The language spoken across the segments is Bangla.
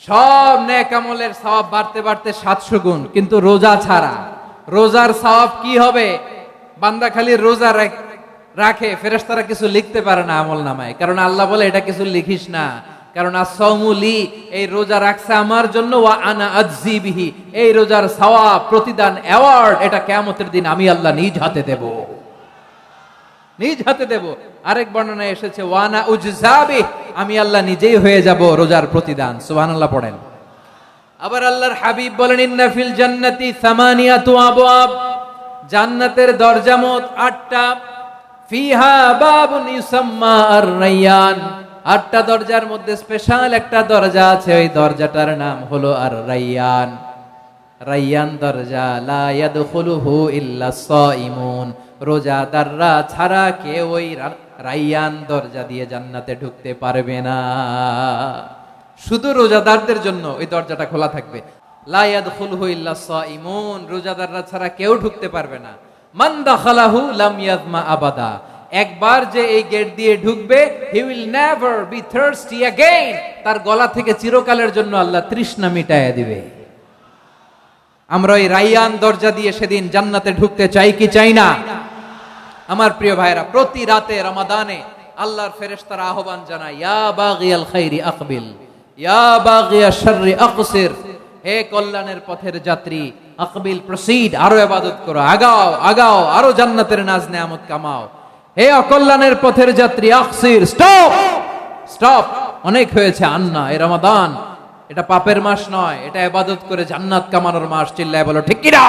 সব নেক আমলের সওয়াব বাড়তে বাড়তে 700 গুণ, কিন্তু রোজা ছাড়া, রোজার সওয়াব কি হবে? বান্দা খালি রোজা রাখে, ফেরেশতারা কিছু লিখতে পারে না আমল নামায়, কারণ আল্লাহ বলে এটা কিছু লিখিস না, কারণ as-সাওমু লি, এই রোজা রাখছে আমার জন্য, ওয়া আনা আজজি বিহি, এই রোজার সওয়াব, প্রতিদান, অ্যাওয়ার্ড এটা কিয়ামতের দিন আমি আল্লাহ নিজ হাতে দেব, নিজ হাতে দেব। আরেক বর্ণনায় এসেছে ওয়া আনা উজজা বিহি, আমি আল্লাহ নিজেই হয়ে যাব রোজার প্রতিদান। সুবহানাল্লাহ পড়েন। আবার আল্লাহর হাবিব বলেন ইন্না ফিল জান্নাতি সামানিয়াতু আবওয়াব, জান্নাতের দরজা মোট 8টা, ফিহা বাবুন ইউসাম্মা আর-রায়্যান, 8টা দরজার মধ্যে স্পেশাল একটা দরজা আছে, ওই দরজাটার নাম হলো আর-রায়্যান। রায়্যান দরজা, লা ইয়াদখুলুহু ইল্লা সাইমুন, রোজাদাররা ছাড়া কেউ ওই রায়্যান দরজা দিয়ে জান্নাতে ঢুকতে পারবে না, শুধু রোজাদারদের জন্য ওই দরজাটা খোলা থাকবে। লা ইয়াদখুলুহু ইল্লা সাইমুন, রোজাদাররা ছাড়া কেউ ঢুকতে পারবে না। মান দাখালাহু লাম ইয়াজমা আবাদা, একবার যে এই গেট দিয়ে ঢুকবে, he will never be thirsty again, তার গলা থেকে চিরকালের জন্য আল্লাহ তৃষ্ণা মিটায়া দিবে। আমরা ওই রায়্যান দরজা দিয়ে সেদিন জান্নাতে ঢুকতে চাই কি চাই না? আমার প্রিয় ভাইরা, প্রতি রাতে রমাদানে আল্লাহর ফেরেশতারা আহ্বান জানায়, ইয়া বাগিয়াল খাইরি আকবিল, ইয়া বাগিয়াশ শাররি আকসির, হে কল্যাণের পথের যাত্রী, আকবিল প্রসিড, আরো ইবাদত করো, আগাও আগাও, আরো জান্নাতের নাজ নেয়ামত কামাও। হে অকল্যাণের পথের যাত্রী, আকসির, স্টপ স্টপ, অনেক হয়েছে, আন্না, এই রমাদান এটা পাপের মাস নয়, এটা ইবাদত করে জান্নাত কামানোর মাস। চিল্লায় বলো ঠিক কি না?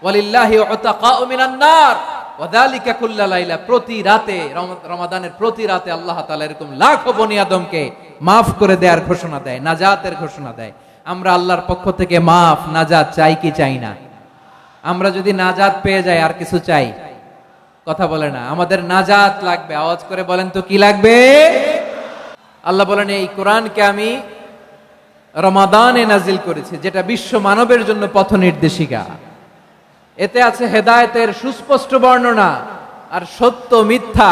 ওয়ালিল্লাহি উতাকাউ মিনান নার ওয়া যালিকা কুল্লা লাইলা, প্রতি রাতে, রমাদানের প্রতি রাতে আল্লাহ তাআলা এরকম লাখো বনি আদমকে maaf করে দেওয়ার ঘোষণা দেয়, নাজাতের ঘোষণা দেয়। আমরা আল্লাহর পক্ষ থেকে মাফ, নাজাত চাই কি চাই না? আমরা যদি নাজাত পেয়ে যাই আর কিছু চাই? কথা বলে না, আমাদের নাজাত লাগবে। আওয়াজ করে বলেন তো কি লাগবে? আল্লাহ বলেন এই কোরআনকে আমি রমাদানে নাজিল করেছি, যেটা বিশ্ব মানবের জন্য পথ নির্দেশিকা। এতে আছে হেদায়েতের সুস্পষ্ট বর্ণনা, আর সত্য মিথ্যা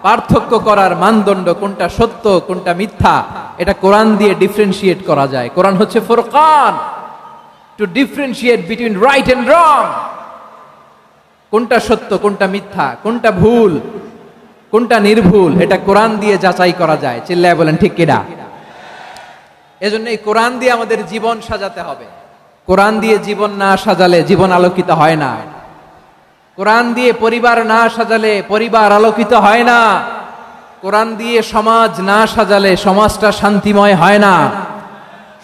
পার্থক্য করার মানদণ্ড, কোনটা সত্য কোনটা মিথ্যা, এটা কোরআন দিয়ে ডিফারেন্সিয়েট করা যায়। কোরআন হচ্ছে ফুরকান, to differentiate between right and wrong, কোনটা সত্য কোনটা মিথ্যা, কোনটা ভুল কোনটা নির্ভুল, এটা কোরআন দিয়ে যাচাই করা যায়। চিল্লায় বলেন ঠিক কিনা? এজন্য এই কোরআন দিয়ে আমাদের জীবন সাজাতে হবে। কোরআন দিয়ে জীবন না সাজালে জীবন আলোকিত হয় না। কোরআন দিয়ে পরিবার না সাজালে পরিবার আলোকিত হয় না। কোরআন দিয়ে সমাজ না সাজালে সমাজটা শান্তিময় হয় না।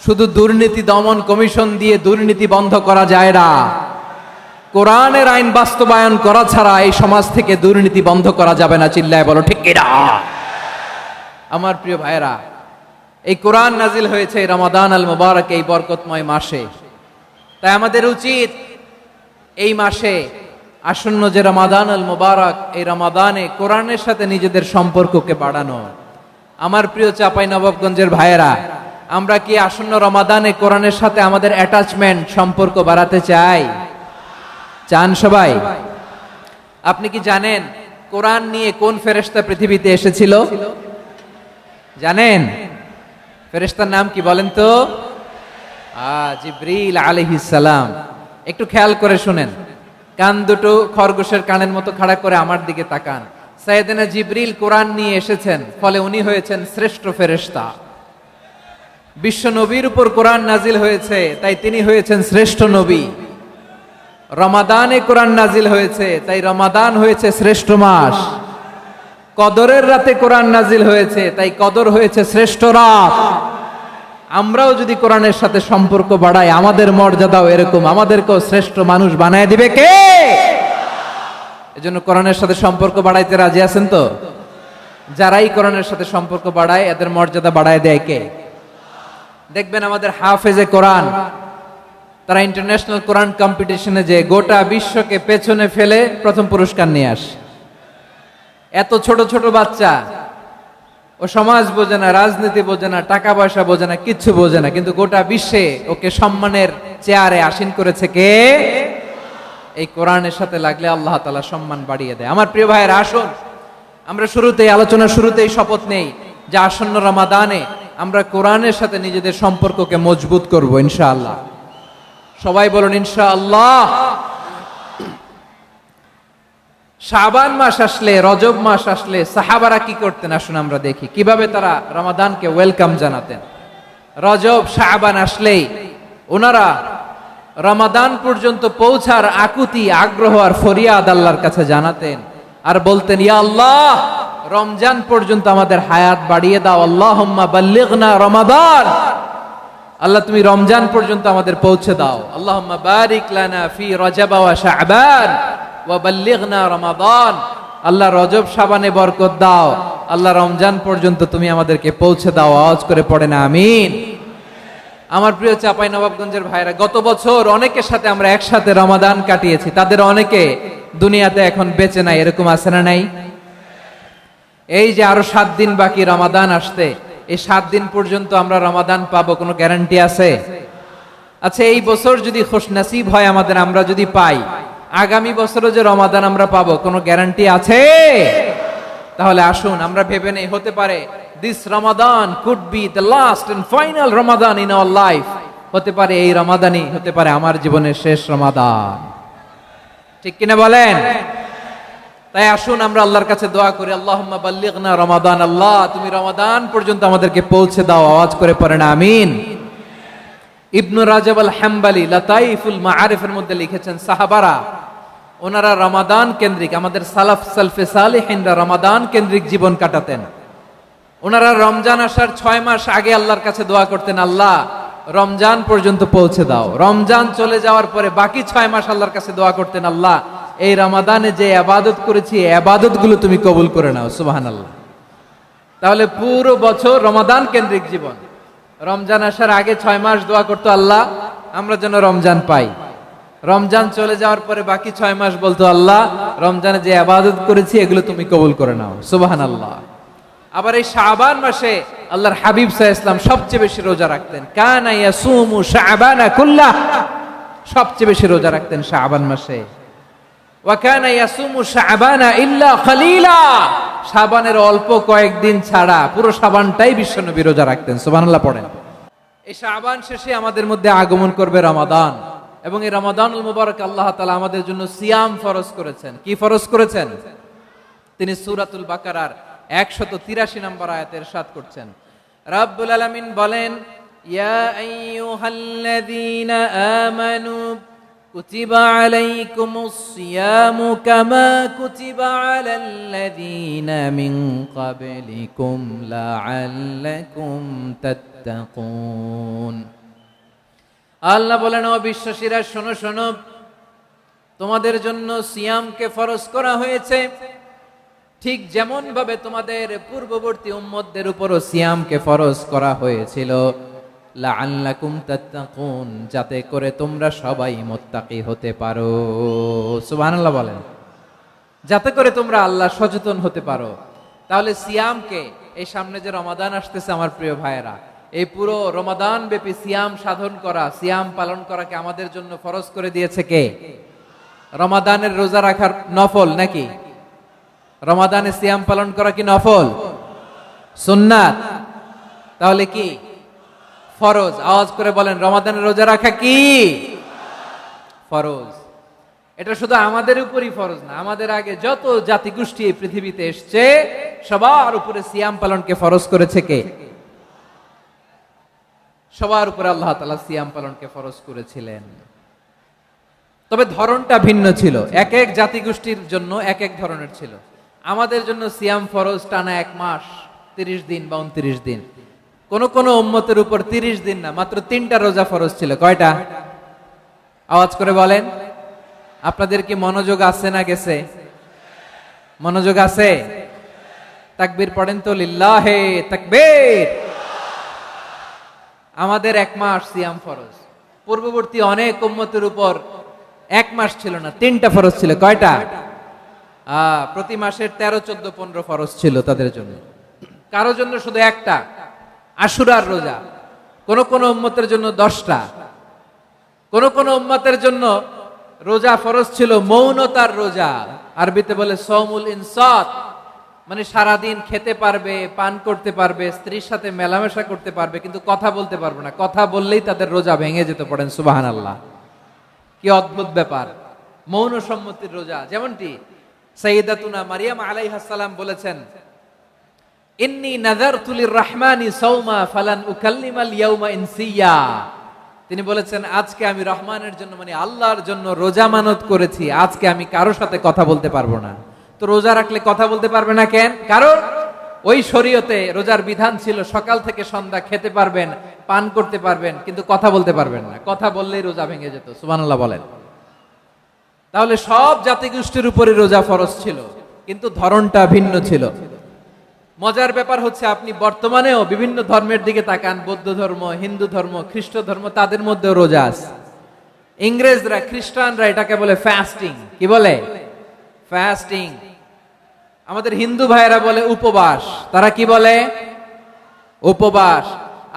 শুধু দুর্নীতি দমন কমিশন দিয়ে দুর্নীতি বন্ধ করা যায় না। কোরআনের আইন বাস্তবায়ন করা ছাড়া এই সমাজ থেকে দুর্নীতি বন্ধ করা যাবে না। চিল্লায় বলো ঠিক কিনা? আমার প্রিয় ভাইরা, এই কোরআন নাজিল হয়েছে রমাদান আল মুবারক, এই বরকতময় মাসে। তাই আমাদের উচিত এই মাসে আসন্ন যে রমাদান আল মুবারক, এই রমাদানে কোরআনের সাথে নিজেদের সম্পর্ককে বাড়ানো। আমার প্রিয় চাঁপাইনবাবগঞ্জের ভাইয়েরা, আমরা কি আসন্ন রমাদানে কোরআনের সাথে আমাদের অ্যাটাচমেন্ট, সম্পর্ক বাড়াতে চাই? চান সবাই? আপনি কি জানেন কোরআন নিয়ে কোন ফেরেশতা পৃথিবীতে এসেছিল? জানেন? ফেরেশতার নাম কি বলেন তো? জিবরিল আলাইহিস সালাম। একটু খেয়াল করে শুনেন, কান দুটো খরগোশের কানের মতো খাড়া করে আমার দিকে তাকান। সাইয়েদনা জিবরিল কোরআন নিয়ে এসেছেন, ফলে উনি হয়েছেন শ্রেষ্ঠ ফেরেশতা। বিশ্ব নবীর উপর কোরআন নাজিল হয়েছে, তাই তিনি হয়েছেন শ্রেষ্ঠ নবী। রমাদানে কোরআন নাজিল হয়েছে, তাই রমাদান হয়েছে শ্রেষ্ঠ মাস। কদরের রাতে কোরআন নাজিল হয়েছে, তাই কদর হয়েছে শ্রেষ্ঠ রাত। আমরাও যদি কোরআনের সাথে সম্পর্ক বাড়াই, আমাদের মর্যাদাও এরকম, আমাদেরকেও শ্রেষ্ঠ মানুষ বানায় দিবে কে? এজন্য কোরআনের সাথে সম্পর্ক বাড়াইতে রাজি আছেন তো? যারাই কোরআনের সাথে সম্পর্ক বাড়ায়, এদের মর্যাদা বাড়ায় দেয় কে? দেখবেন আমাদের হাফেজে কোরআন, তারা ইন্টারন্যাশনাল কোরআন কম্পিটিশনে যে গোটা বিশ্বকে পেছনে ফেলে প্রথম পুরস্কার নিয়ে আসে। এত ছোট ছোট বাচ্চা, ও সমাজ বোঝে না, রাজনীতি বোঝে না, টাকা পয়সা বোঝে না, কিচ্ছু বোঝে না, কিন্তু গোটা বিশ্বে ওকে সম্মানের চেয়ারে আসীন করেছে কে? এই কোরআনের সাথে লাগলে আল্লাহ তাআলা সম্মান বাড়িয়ে দেয়। আমার প্রিয় ভাইয়েরা, আসুন আমরা শুরুতেই, আলোচনার শুরুতেই শপথ নেই যে আসন্ন রমাদানে আমরা কোরআনের সাথে নিজেদের সম্পর্ককে মজবুত করব ইনশাআল্লাহ। সবাই বলুন ইনশাআল্লাহ। শাবান মাস আসলে, রজব মাস আসলে সাহাবারা কি করতেন আসুন আমরা দেখি কিভাবে তারা রমাদানকে ওয়েলকাম জানাতেন। রজব শাবান আসলেই ওনারা রমাদান পর্যন্ত পৌঁছার আকুতি, আগ্রহ আর ফরিয়াদ আল্লাহর কাছে জানাতেন আর বলতেন, ইয়া আল্লাহ, রমজান পর্যন্ত আমাদের হায়াত বাড়িয়ে দাও। আল্লাহুম্মা বাল্লিগনা রমাদান, আল্লাহ তুমি রমজান পর্যন্ত আমাদের পৌঁছে দাও। আল্লাহুম্মা বারিক লানা ফি রজব ওয়া শাবান ওয়া বাল্লিগনা রমাদান, আল্লাহ রজব শাবানে বরকত দাও, আল্লাহ রমজান পর্যন্ত তুমি আমাদেরকে পৌঁছে দাও। আওয়াজ করে পড়েন আমিন। আমার প্রিয় চাঁপাইনবাবগঞ্জের ভাইরা, গত বছর অনেকের সাথে আমরা একসাথে রমাদান কাটিয়েছি, তাদের অনেকে দুনিয়াতে এখন বেঁচে নাই, এরকম আছে না নাই? এই যে আরো 7 দিন বাকি রমাদান আসতে, এই 7 দিন পর্যন্ত আমরা রমাদান পাবো, কোনো গ্যারান্টি আছে? আচ্ছা, এই বছর যদি খুশনসিব হয় আমাদের, আমরা যদি পাই, আগামী বছরও যে রমাদান আমরা পাবো, কোনো গ্যারান্টি আছে? তাহলে আসুন আমরা ভেবে নেই, হতে পারে this Ramadan could be the last and final Ramadan in our life. হতে পারে এই রমাদানই হতে পারে আমার জীবনের শেষ রমাদান। ঠিক কিনা বলেন? তাই আসুন আমরা আল্লাহর কাছে দোয়া করি, আল্লাহুম্মা বাল্লিগনা রমাদান, আল্লাহ তুমি রমাদান পর্যন্ত আমাদেরকে পৌঁছে দাও। আওয়াজ করে পড়েন আমিন। ইবনু রাজব আল হাম্বলি লাতাইফুল মাআরিফের মধ্যে লিখেছেন, সাহাবারা ওনারা রমাদান কেন্দ্রিক, আমাদের সালাফ সালফে সালেহিনরা রমাদান কেন্দ্রিক জীবন কাটাতেন। ওনারা রমজান আসার 6 মাস আগে আল্লাহর কাছে দোয়া করতেন, আল্লাহ রমজান পর্যন্ত পৌঁছে দাও। রমজান চলে যাওয়ার পরে বাকি 6 মাস আল্লাহর কাছে দোয়া করতেন, আল্লাহ এই রমাদানে যে ইবাদত করেছি এই ইবাদতগুলো তুমি কবুল করে নাও। সুবহানাল্লাহ। তাহলে পুরো বছর রমাদান কেন্দ্রিক জীবন। রমজান আসার আগে 6 মাস দোয়া করতো, আল্লাহ আমরা যেন রমজান পাই। রমজান চলে যাওয়ার পরে বাকি 6 মাস বলতো, আল্লাহ রমজানে যে ইবাদত করেছি এগুলো তুমি কবুল করে নাও। সুবহানাল্লাহ। আবার এই শাবান মাসে আল্লাহর হাবিব সাল্লাল্লাহু আলাইহি ওয়াসাল্লাম সবচেয়ে বেশি রোজা রাখতেন। কানা ইয়াসুমু শাবানা কুল্লাহ, সবচেয়ে বেশি রোজা রাখতেন শাবান মাসে। ওয়া কানা ইয়াসুমু শাবানা ইল্লা কলিলা, শাবানের অল্প কয়েকদিন ছাড়া পুরো শাবানটাই বিশ্বনবী রোজা রাখতেন। সুবহানাল্লাহ পড়েন। এই শাবান শেষে আমাদের মধ্যে আগমন করবে রমাদান, এবং এই রমাদানুল মুবারক আল্লাহ তাআলা আমাদের জন্য সিয়াম ফরজ করেছেন। কি ফরজ করেছেন? তিনি সূরাতুল বাকারার 183 নম্বর আয়াতে ইরশাদ করছেন, রাব্বুল আলামিন বলেন, ইয়া আইয়ুহাল্লাযীনা আমানু কুতিবা আলাইকুমুস সিয়ামু কামা কুতিবা আলাল্লাযীনা মিন ক্বাবলিকুম লাআল্লাকুম তাত্তাকুন। আল্লাহ বলেন, ও বিশ্বাসীরা শোনো শোনো, তোমাদের জন্য সিয়ামকে ফরজ করা হয়েছে, ঠিক যেমন ভাবে তোমাদের পূর্ববর্তী উম্মতদের উপরও সিয়ামকে ফরজ করা হয়েছিল, লাআল্লাকুম তাত্তাকুন, যাতে করে তোমরা সবাই মুত্তাকি হতে পারো। সুবহানাল্লাহ বলেন, যাতে করে তোমরা আল্লাহ সচেতন হতে পারো। তাহলে সিয়ামকে, এই সামনে যে রমাদান আসতেছে আমার প্রিয় ভাইয়েরা, এই পুরো রমাদান ব্যাপী সিয়াম সাধন করা, সিয়াম পালন করাকে আমাদের জন্য ফরজ করে দিয়েছে কে? রমাদানের রোজা রাখার নফল নাকি? রমাদানে সিয়াম পালন করা কি নফল? সুন্নাত। তাহলে কি ফরজ? আওয়াজ করে বলেন, রমাদানের রোজা রাখা কি ফরজ? এটা শুধু আমাদের উপরই ফরজ না, আমাদের আগে যত জাতিগোষ্ঠী এই পৃথিবীতে এসছে সবার উপরে সিয়াম পালনকে ফরজ করেছে কে? সবার উপরে আল্লাহ তাআলা সিয়াম পালনকে ফরজ করেছিলেন। তবে ধরনটা ভিন্ন ছিল, এক এক জাতিগোষ্ঠীর জন্য এক এক ধরনের ছিল। আমাদের জন্য সিয়াম ফরজ টানা 1 মাস 30 দিন বা 29 দিন। কোন কোন উম্মতের উপর 30 দিন না, মাত্র 3টা রোজা ফরজ ছিল। কয়টা? আওয়াজ করে বলেন। আপনাদের কি মনোযোগ আছে না গেছে? মনোযোগ আছে? তাকবীর পড়েন তো, লিল্লাহে তাকবীর। আমাদের 1 মাস সিয়াম ফরজ। পূর্ববর্তী অনেক উম্মতের উপর 1 মাস ছিল না, 3টা ফরজ ছিল। কয়টা? প্রতি মাসের 13, 14, 15 ফরজ ছিল তাদের জন্য। কারো জন্য শুধু একটা, আশুরার রোজা। কোন কোন উম্মতের জন্য 10টা। কোন কোন উম্মতের জন্য রোজা ফরজ ছিল মৌনতার রোজা, আরবিতে বলে সওমুল ইনসাত, মানে সারাদিন খেতে পারবে, পান করতে পারবে, স্ত্রীর সাথে মেলামেশা করতে পারবে, কিন্তু কথা বলতে পারবে না। কথা বললেই তাদের রোজা ভেঙে যেত। পড়েন সুবহানাল্লাহ। কি অদ্ভুত ব্যাপার! মৌন সম্মতির রোজা। যেমনটি সাইয়্যিদাতুনা মারিয়াম আলাইহাস সালাম বলেছেন, ইন্নী নাযারতু লির-রাহমানি সাওমা ফালান উকাল্লিমাল ইয়াওমা ইনসিয়া। তিনি বলেছেন, আজকে আমি রহমানের জন্য, মানে আল্লাহর জন্য রোজা মানত করেছি, আজকে আমি কারোর সাথে কথা বলতে পারবো না। তো রোজা রাখলে কথা বলতে পারবে না কেন? কারণ ওই শরীয়তে রোজার বিধান ছিল সকাল থেকে সন্ধ্যা খেতে পারবেন, পান করতে পারবেন, কিন্তু কথা বলতে পারবেন না। কথা বললেই রোজা ভেঙে যেত। সুবহানাল্লাহ বলেন। তাহলে সব জাতিগোষ্ঠীর উপরে রোজা ফরজ ছিল, কিন্তু ধরনটা ভিন্ন ছিল। মজার ব্যাপার হচ্ছে, আপনি বর্তমানেও বিভিন্ন ধর্মের দিকে তাকান, বৌদ্ধ ধর্ম, হিন্দু ধর্ম, খ্রিস্ট ধর্ম, তাদের মধ্যেও রোজা আছে। ইংরেজরা, খ্রিস্টানরা এটাকে বলে ফাস্টিং। কি বলে? ফাস্টিং। আমাদের হিন্দু ভাইয়েরা বলে উপবাস। তারা কি বলে? উপবাস।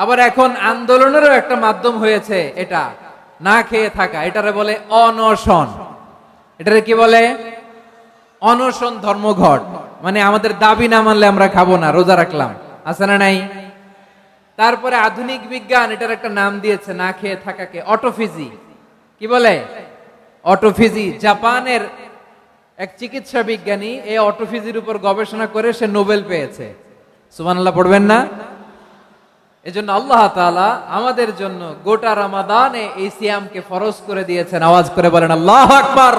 আবার এখন আন্দোলনেরও একটা মাধ্যম হয়েছে এটা, না খেয়ে থাকা। এটারে বলে অনশন। এটারে কি বলে? অনশন ধর্মঘট। মানে আমাদের দাবি না মানলে আমরা খাবো না, রোজা রাখলাম। আছে না নাই? তারপরে আধুনিক বিজ্ঞান এটার একটা নাম দিয়েছে না খেয়ে থাকাকে, অটোফিজি। কি বলে? অটোফিজি। জাপানের এক চিকিৎসা বিজ্ঞানী এই অটোফিজির উপর গবেষণা করে সে নোবেল পেয়েছে। সুবহানাল্লাহ পড়বেন না? এজন্য আল্লাহ তাআলা আমাদের জন্য গোটা রমাদানে এই সিয়ামকে ফরজ করে দিয়েছেন। আওয়াজ করে বলেন আল্লাহু আকবার।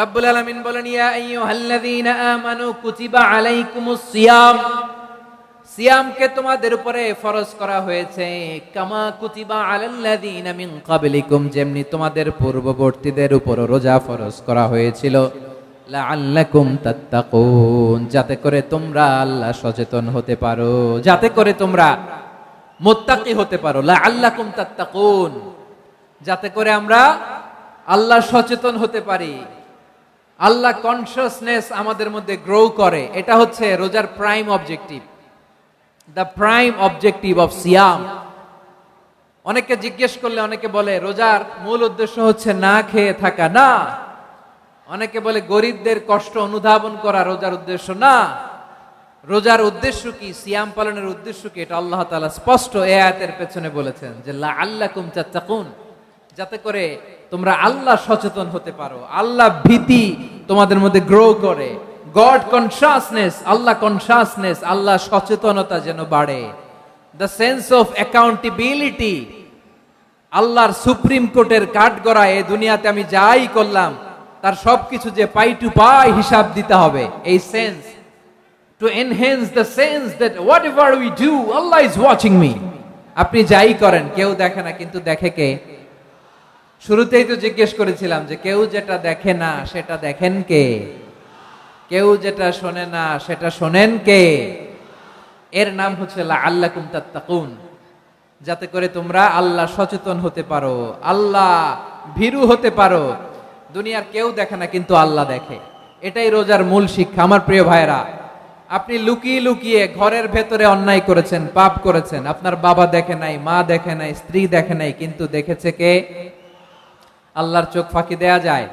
রাব্বুল আলামিন বলেন, ইয়া আইয়ুহাল্লাযীনা আমানু কুতিবা আলাইকুমুস সিয়াম। সিয়ামকে তোমাদের উপরে ফরজ করা হয়েছে, কামা কুতিবা আলাল্লাযীনা মিন ক্বাবলিকুম, যেমনি তোমাদের পূর্ববর্তীদের উপর রোজা ফরজ করা হয়েছিল, লাআল্লাকুম তাত্তাকুন, যাতে করে তোমরা আল্লাহ সচেতন হতে পারো, যাতে করে তোমরা মুত্তাকি হতে পারো। লাআল্লাকুম তাত্তাকুন, যাতে করে আমরা আল্লাহ সচেতন হতে পারি, আল্লাহ কনসিয়াসনেস আমাদের মধ্যে গ্রো করে। এটা হচ্ছে রোজার prime objective, the prime objective of সিয়াম। অনেকে জিজ্ঞেস করলে অনেকে বলে রোজার মূল উদ্দেশ্য হচ্ছে না খেয়ে থাকা। না। অনেকে বলে গরিবদের কষ্ট অনুধাবন করা রোজার উদ্দেশ্য। না। রোজার উদ্দেশ্য কি, সিয়াম পালনের উদ্দেশ্য কি, এটা আল্লাহ তাআলা স্পষ্ট এই আয়াতের পেছনে বলেছেন যে লাআল্লাকুম তাত্তাকুন, যাতে করে তোমরা আল্লাহ সচেতন হতে পারো, আল্লাহ ভীতি তোমাদের মধ্যে গ্রো করে, গড কনসিয়াসনেস, আল্লাহ কনসিয়াসনেস, আল্লাহ সচেতনতা যেন বাড়ে, দ্য সেন্স অফ অ্যাকাউন্টেবিলিটি। আল্লাহর সুপ্রিম কোর্টের কাঠগড়া এই দুনিয়াতে আমি যাই করলাম তার সবকিছু যে পাই টু পাই হিসাব দিতে হবে, এই sense, to enhance the sense that what ever we do Allah is watching me. আপনি যাই করেন কেউ দেখে না, কিন্তু দেখে কে? শুরুতেই তো জিজ্ঞেস করেছিলাম যে কেউ যেটা দেখে না সেটা দেখেন কে? কেউ যেটা শোনে না সেটা শোনেন কে? এর নাম হচ্ছে লাআল্লাকুম তাত্তাকুন, যাতে করে তোমরা আল্লাহ সচেতন হতে পারো, আল্লাহ ভীরু হতে পারো। দুনিয়ার কেউ দেখে না, কিন্তু আল্লাহ দেখে। এটাই রোজার মূল শিক্ষা। আমার প্রিয় ভাইরা, আপনি লুকিয়ে লুকিয়ে ঘরের ভেতরে অন্যায় করেছেন, পাপ করেছেন, আপনার বাবা দেখে নাই, মা দেখে নাই, স্ত্রী দেখে নাই, কিন্তু দেখেছে কে? আল্লাহর চোখ ফাঁকি দেয়া যায়?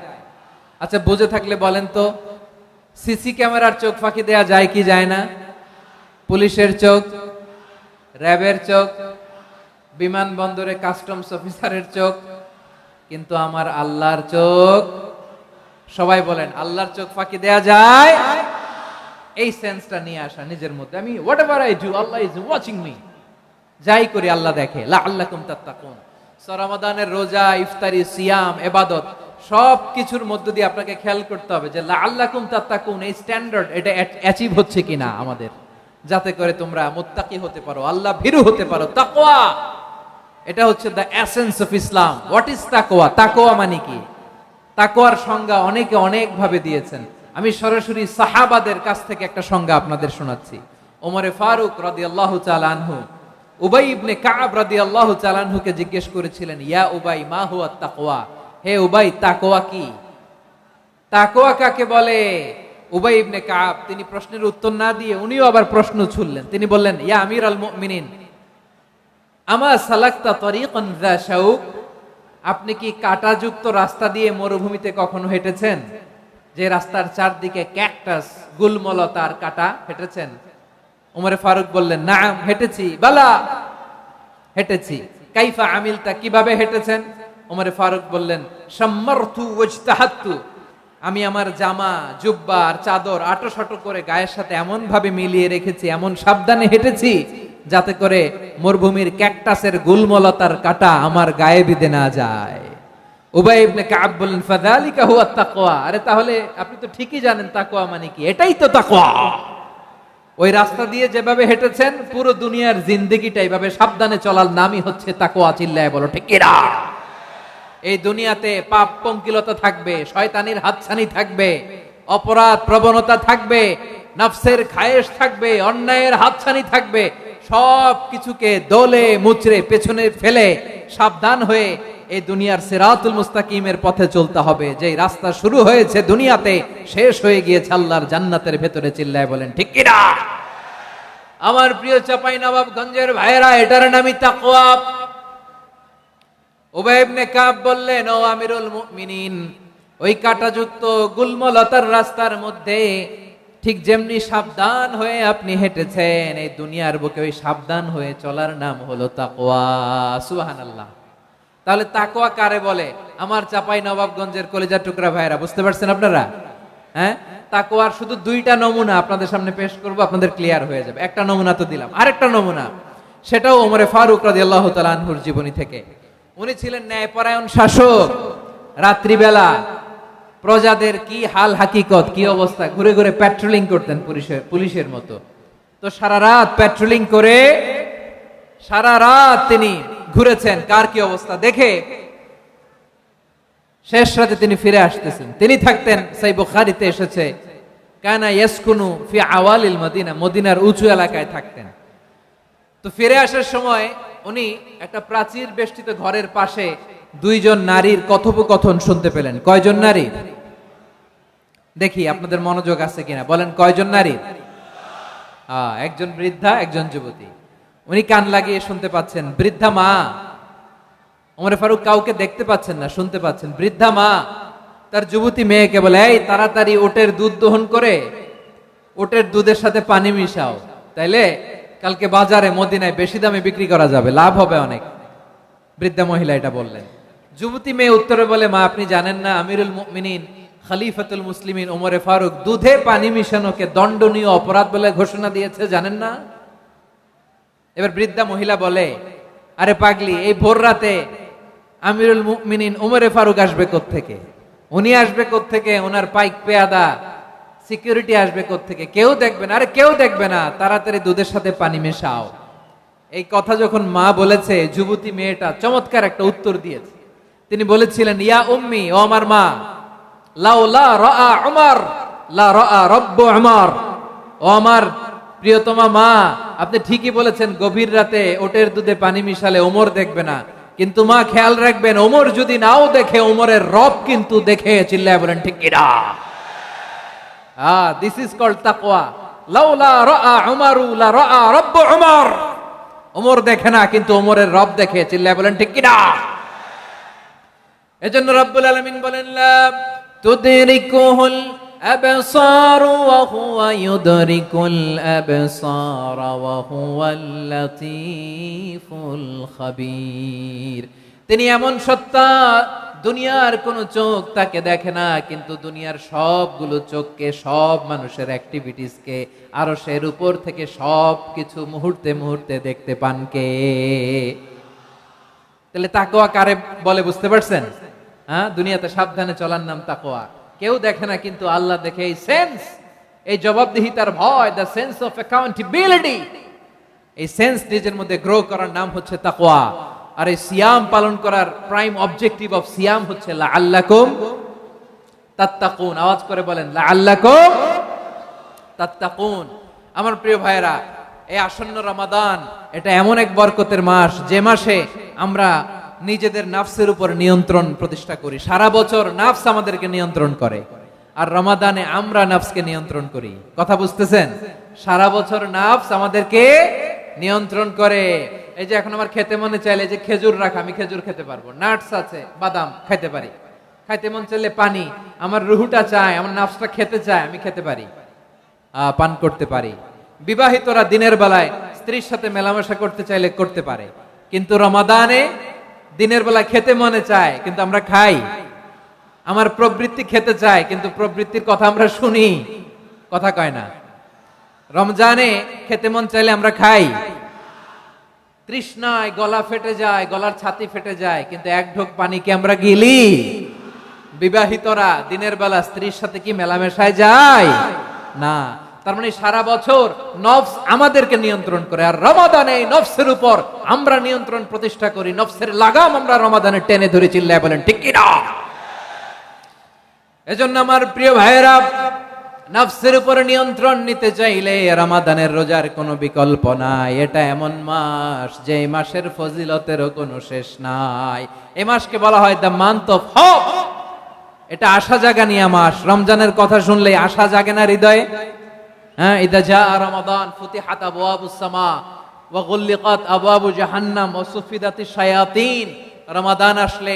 আচ্ছা বুঝে থাকলে বলেন তো, সিসি ক্যামেরার চোখ ফাঁকি দেয়া যায় কি যায় না? পুলিশের চোখ, র্যাবের চোখ, বিমানবন্দরে কাস্টমস অফিসারের চোখ, কিন্তু আমার আল্লাহর চোখ? সবাই বলেন আল্লাহর চোখ ফাঁকি দেয়া যায়? এই সেন্সটা নিয়ে আসা নিজের মধ্যে, আমি what ever I do Allah is watching me, যাই করি আল্লাহ দেখে। লাআল্লাকুম তাত্তাকুন। রমাদানের রোজা, ইফতারি, সিয়াম, ইবাদত সব কিছুর মধ্য দিয়ে আপনাকে খেয়াল করতে হবে যে লাআল্লাকুম তাত্তাকুন এই স্ট্যান্ডার্ড এটা অ্যাচিভ হচ্ছে কিনা আমাদের, যাতে করে তোমরা মুত্তাকি হতে পারো, আল্লাহ ভীরু হতে পারো। তাকওয়া, এটা হচ্ছে the essence of Islam. What is তাকওয়া? তাকওয়া মানে কি? তাকওয়ার সংজ্ঞা অনেকে অনেক ভাবে দিয়েছেন। আমি সরাসরি সাহাবাদের কাছ থেকে একটা সংজ্ঞা আপনাদের শোনাচ্ছি। ওমরে ফারুক রাদিয়াল্লাহু তাআলা আনহু উবাই ইবনে কাব রাদিয়াল্লাহু তাআলা আনহুকে জিজ্ঞেস করেছিলেন, ইয়া উবাই মা হুয়া তাকওয়া? হে উবাই, তাকওয়া কি? তাকওয়া কাকে বলে? উবাই ইবনে কাব তিনি প্রশ্নের উত্তর না দিয়ে উনিও আবার প্রশ্ন ছুড়লেন। তিনি বললেন, ইয়া আমিরাল মুমিনিন, আমা সালাকতা তরিকান যা শাউক? আপনি কি কাঁটাযুক্ত রাস্তা দিয়ে মরুভূমিতে কখনো হেঁটেছেন, যে রাস্তার চারদিকে ক্যাকটাস গুলমলতার কাটা হেঁটেছেন? উমরে ফারুক বললেন, নাম হেঁটেছি, বালা হেঁটেছি। কাইফা আমিলতা, কিভাবে হেঁটেছেন? উমরে ফারুক বললেন, শাম্মারতু ওয়াজতাহাতু, আমি আমার জামা, জুব্বা আর চাদর আঁটো করে গায়ের সাথে এমন ভাবে মিলিয়ে রেখেছি, এমন সাবধানে হেঁটেছি যাতে করে মরুভূমির ক্যাকটাসের গুলমলতার কাটা আমার গায়ে বিঁধে না যায়। উবাই ইবনে কাব বললেন, ফাযালিকা হুয়া তাকওয়া, আরে তাহলে আপনি তো ঠিকই জানেন তাকওয়া মানে কি, এটাই তো তাকওয়া। ওই রাস্তা দিয়ে যেভাবে হেঁটেছেন, পুরো দুনিয়ার জিন্দেগিটা এইভাবে সাবধানে চলার নামই হচ্ছে তাকওয়া। চিল্লায় বলো ঠিক কিনা? এই দুনিয়াতে পাপ পঙ্কিলতা থাকবে, শয়তানির হাতছানি থাকবে, অপরাধ প্রবণতা থাকবে, নফসের খায়েশ থাকবে, অন্যায়ের হাতছানি থাকবে। সব কিছুকে দলে মুচড়ে পেছনে ফেলে সাবধান হয়ে এই দুনিয়ার সিরাতুল মুস্তাকিমের পথে চলতে হবে। যে রাস্তা শুরু হয়েছে দুনিয়াতে, শেষ হয়ে গিয়েছে আল্লাহর জান্নাতের ভেতরে। চিল্লায় বলেন ঠিক কিনা? আমার প্রিয় চাঁপাইনবাবগঞ্জের ভাইয়েরা, এটার নামই তাকওয়া। উবাই ইবনে কাব বললেন, ও আমিরুল মুমিনিন, ওই কাঁটাযুক্ত গুলমলতার রাস্তার মধ্যে ঠিক যেমনি সাবধান হয়ে আপনি হেঁটেছেন, এই দুনিয়ার বুকে ওই সাবধান হয়ে চলার নাম হলো তাকওয়া। সুবহানাল্লাহ। তাহলে তাকওয়া কারে বলে? আমার চাঁপাইনবাবগঞ্জের কলিজার টুকরা ভাইয়েরা, বুঝতে পারছেন আপনারা? হ্যাঁ, তাকওয়ার শুধু দুইটা নমুনা আপনাদের সামনে পেশ করব, আপনাদের ক্লিয়ার হয়ে যাবে। একটা নমুনা তো দিলাম, আরেকটা নমুনা, সেটাও ওমরে ফারুক রাদিয়াল্লাহু তাআলা আনহুর জীবনী থেকে। উনি ছিলেন ন্যায়পরায়ণ শাসক। রাত্রিবেলা প্রজাদের কি হাল হাকিকত, কি অবস্থা, ঘুরে ঘুরে প্যাট্রোলিং করতেন পুলিশের মতো। তো সারা রাত প্যাট্রোলিং করে সারা রাত তিনি ঘুরেছেন কার কি অবস্থা দেখে। শেষ রাতে তিনি ফিরে আসতেছেন। তিনি থাকতেন, সেই বুখারীতে এসেছে, কানা ইয়াসকুনু ফি আওয়ালিল মদিনা, মদিনার উঁচু এলাকায় থাকতেন। তো ফিরে আসার সময় উনি একটা প্রাচীর বেষ্টিত ঘরের পাশে দুইজন নারীর কথোপকথন শুনতে পেলেন। কয়জন নারী? দেখি আপনাদের মনোযোগ আছে কিনা, বলেন কয়জন নারী? একজন বৃদ্ধা, একজন যুবতী। উনি কান লাগিয়ে শুনতে পাচ্ছেন। বৃদ্ধা মা, ওমরে ফারুক কাউকে দেখতে পাচ্ছেন না, শুনতে পাচ্ছেন। বৃদ্ধা মা তার যুবতী মেয়েকে বলে, এই তাড়াতাড়ি ওটের দুধ দহন করে ওটের দুধের সাথে পানি মিশাও, তাইলে কালকে বাজারে মদিনায় বেশি দামে বিক্রি করা যাবে, লাভ হবে অনেক। বৃদ্ধা মহিলা এটা বললেন। যুবতী মেয়ে উত্তরে বলে, মা আপনি জানেন না আমিরুল মুমিনিন খলিফাতুল মুসলিমিন ওমরে ফারুক দুধে পানি মিশানোকে দণ্ডনীয় অপরাধ বলে ঘোষণা দিয়েছে, জানেন না? এবার বৃদ্ধা মহিলা বলে, আরে পাগলি, এই ভোর রাতে আমিরুল মুমিনিন ওমরে ফারুক আসবে কোত্থেকে? উনি আসবে কোত্থেকে? ওনার পাইক পেয়াদা সিকিউরিটি আসবে কোত্থেকে? কেউ দেখবে না। আরে কেউ দেখবে না, তাড়াতাড়ি দুধের সাথে পানি মেশাও। এই কথা যখন মা বলেছে, যুবতী মেয়েটা চমৎকার একটা উত্তর দিয়েছে। তিনি বলেছিলেন, ইয়া উম্মি, ও আমার মা, লাউলা রাআ উমর লা রাআ রব্বু উমর, ও আমার প্রিয়তমা মা, আপনি ঠিকই বলেছেন, গভীর রাতে ওটের দুধে পানি মিশালে ওমর দেখবে না, কিন্তু মা খেয়াল রাখবেন, ওমর যদি নাও দেখে, ওমরের রব কিন্তু দেখে। চিল্লায় বলেন ঠিক কিনা? দিস ইজ কল্ড তাকওয়া। লাউলা রাআ উমরু লা রাআ রব্বু উমর, ওমর দেখে না কিন্তু ওমরের রব দেখে। চিল্লায় বলেন ঠিক কিনা? এজন্য রব্বুল আলামিন বলেন, লা তুদরিকুহুল আবসার ওয়া হুয়া ইউদরিকুল আবসার ওয়া হুয়াল লাতীফুল খাবীর। তিনি এমন সত্তা, দুনিয়ার কোন চোখ তাকে দেখে না, কিন্তু দুনিয়ার সবগুলো চোখকে, সব মানুষের অ্যাক্টিভিটিসকে আরশের উপর থেকে সব কিছু মুহূর্তে মুহূর্তে দেখতে পান কে? তাহলে তাকওয়া কারে বলে বুঝতে পারছেন? দুনিয়াতে সাবধানে চলার নাম তাকওয়া। কেউ দেখে না কিন্তু আল্লাহ দেখে। এই সেন্স, এই জবাবদিহিতার ভয়, দ্য সেন্স অফ অ্যাকাউন্টেবিলিটি, এই সেন্স নিজের মধ্যে গ্রো করার নাম হচ্ছে তাকওয়া। আর এই সিয়াম পালন করার প্রাইম অবজেক্টিভ অফ সিয়াম হচ্ছে লাআল্লাকুম তাত্তাকুন। আওয়াজ করে বলেন, লাআল্লাকুম তাত্তাকুন। আমার প্রিয় ভাইয়েরা, এই আসন্ন রমাদান, এটা এমন এক বরকতের মাস, যে মাসে আমরা নিজেদের নাফসের উপর নিয়ন্ত্রণ প্রতিষ্ঠা করি। সারা বছর নাফস আমাদেরকে নিয়ন্ত্রণ করে, আর রমাদানে আমরা নাফসকে নিয়ন্ত্রণ করি। কথা বুঝতেছেন? সারা বছর নাফস আমাদেরকে নিয়ন্ত্রণ করে। এই যে এখন আমার খেতে মনে চাইলে যে খেজুর রাখা, আমি খেজুর খেতে পারবো, নাটস আছে, বাদাম খাইতে পারি। খাইতে মন চাইলে পানি, আমার রুহুটা চায়, আমার নাফসটা খেতে চায়, আমি খেতে পারি। পান করতে পারি। বিবাহিতরা দিনের বেলায় স্ত্রীর সাথে মেলামেশা করতে চাইলে করতে পারে, কিন্তু রমাদানে দিনের বেলায় খেতে মনে চায় কিন্তু আমরা খাই। আমার প্রবৃত্তি খেতে চায় কিন্তু প্রবৃত্তির কথা আমরা শুনি, কথা কয় না। রমজানে খেতে মন চাইলে আমরা খাই, তৃষ্ণায় গলা ফেটে যায়, গলার ছাতি ফেটে যায়, কিন্তু এক ঢোক পানি কি আমরা গিলি? বিবাহিতরা দিনের বেলা স্ত্রীর সাথে কি মেলামেশায় যায় না। তার মানে সারা বছর নফস আমাদেরকে নিয়ন্ত্রণ করে, আর রমাদানে নফসের উপর আমরা নিয়ন্ত্রণ প্রতিষ্ঠা করি। নফসের লাগাম আমরা রমাদানে টেনে ধরে, চিল্লায় বলেন ঠিক কি না? এজন্য আমার প্রিয় ভাইয়েরা, নফসের উপর নিয়ন্ত্রণ নিতে চাইলে রমাদানের রোজার কোনো বিকল্প নাই। এটা এমন মাস যে মাসের ফজিলতেরও কোনো শেষ নাই। এই মাসকে বলা হয় দ্য মান্থ অফ হোপ। এটা আশা জাগানিয়া মাস। রমজানের কথা শুনলে আশা জাগে না হৃদয়ে? হ্যাঁ, ইদা জাআ রমাদান ফুতিহাত আবওয়াবুস সামা ওয়া গুল্লিকাত আবওয়াবু জাহান্নাম ওয়া সুফিদাতিশ শায়াতিন। রমাদান আসলে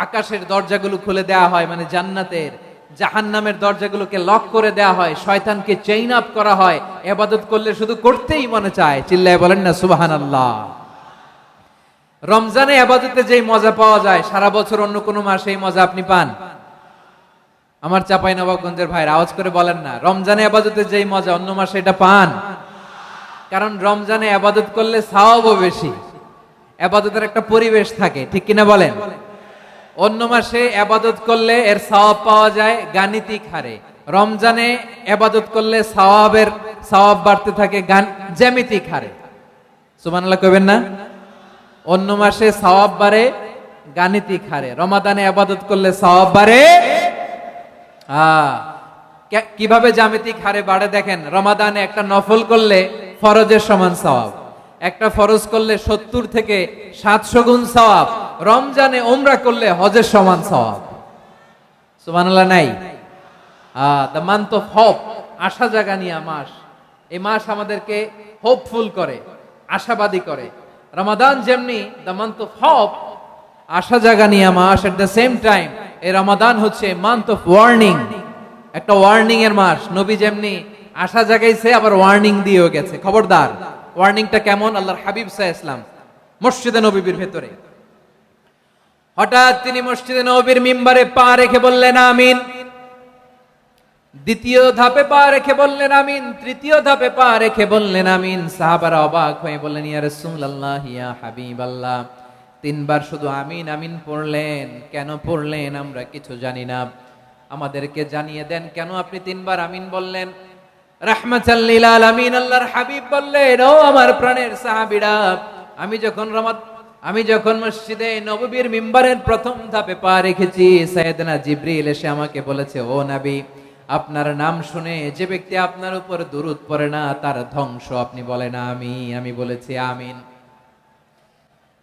আকাশের দরজাগুলো খুলে দেয়া হয়, মানে জান্নাতের। জাহান্নামের দরজাগুলোকে লক করে দেয়া হয়, শয়তানকে চেইন আপ করা হয়। ইবাদত করলে শুধু করতেই মনে চায়, চিল্লায় বলেন না সুবহানাল্লাহ। রমজানে ইবাদতে যেই মজা পাওয়া যায়, সারা বছর অন্য কোনো মাসে এই মজা আপনি পান? আমার চাঁপাইনবাবগঞ্জের ভাইরা আওয়াজ করে বলেন না, রমজানে ইবাদতে যেই মজা অন্য মাসে এটা পান? কারণ রমজানে ইবাদত করলে সওয়াবও বেশি, ইবাদতের একটা পরিবেশ থাকে, ঠিক কিনা বলেন? অন্য মাসে ইবাদত করলে এর সওয়াব পাওয়া যায় গাণিতিক হারে, রমজানে ইবাদত করলে সওয়াব বাড়তে থাকে জ্যামিতিক হারে। সুবহানাল্লাহ কইবেন না? অন্য মাসে সওয়াব বাড়ে গাণিতিক হারে, রমাদানে ইবাদত করলে সওয়াব বাড়ে কিভাবে জ্যামিতিক হারে বাড়ে দেখেন। রমাদানে একটা নফল করলে ফরজের সমান সওয়াব, একটা ফরজ করলে 70 থেকে 700 গুণ সওয়াব। রমজানে উমরা করলে হজের সমান সওয়াব। সুবহানাল্লাহ নাই? দ্য মান্থ অফ হোপ, আশা জাগানিয়া মাস। এই মাস আমাদেরকে হোপফুল করে, আশাবাদী করে। রমাদান যেমনি দ্য মান্থ অফ হোপ, আশা জাগানিয়া মাস, এট দ্য সেম টাইম এই রমাদান হচ্ছে মান্থ অফ ওয়ার্নিং, একটা ওয়ার্নিং এর মাস। নবী যেমনি আশা জাগাইছে, আবার ওয়ার্নিং দিয়েও গেছে, খবরদার। ওয়ার্নিংটা কেমন? আল্লাহর হাবিব সাল্লাল্লাহু আলাইহি ওয়াসাল্লাম মসজিদে নববীর ভেতরে, হঠাৎ তিনি মসজিদে নববীর মিম্বারে পা রেখে বললেন আমিন। দ্বিতীয় ধাপে পা রেখে বললেন আমিন, তৃতীয় ধাপে পা রেখে বললেন আমিন। সাহাবারা অবাক হয়ে বললেন ইয়া রাসূলুল্লাহ, ইয়া হাবিবাল্লাহ, 3 বার শুধু আমিন আমিন পড়লেন, কেন পড়লেন আমরা কিছু জানি না, আমাদেরকে জানিয়ে দেন কেন আপনি 3 বার আমিন বললেন। রাহমাতাল লিল আলামিন আল্লাহর হাবিব বললেন, ও আমার প্রাণের সাহাবীরা, আমি যখন মসজিদে নববীর মিম্বারের প্রথম ধাপে পা রেখেছি, সাইয়েদনা জিবরিল এসে আমাকে বলেছে, ও নবী, আপনার নাম শুনে যে ব্যক্তি আপনার উপর দুরূদ পড়ে না তার ধ্বংস আপনি বলেন আমি বলেছি আমিন।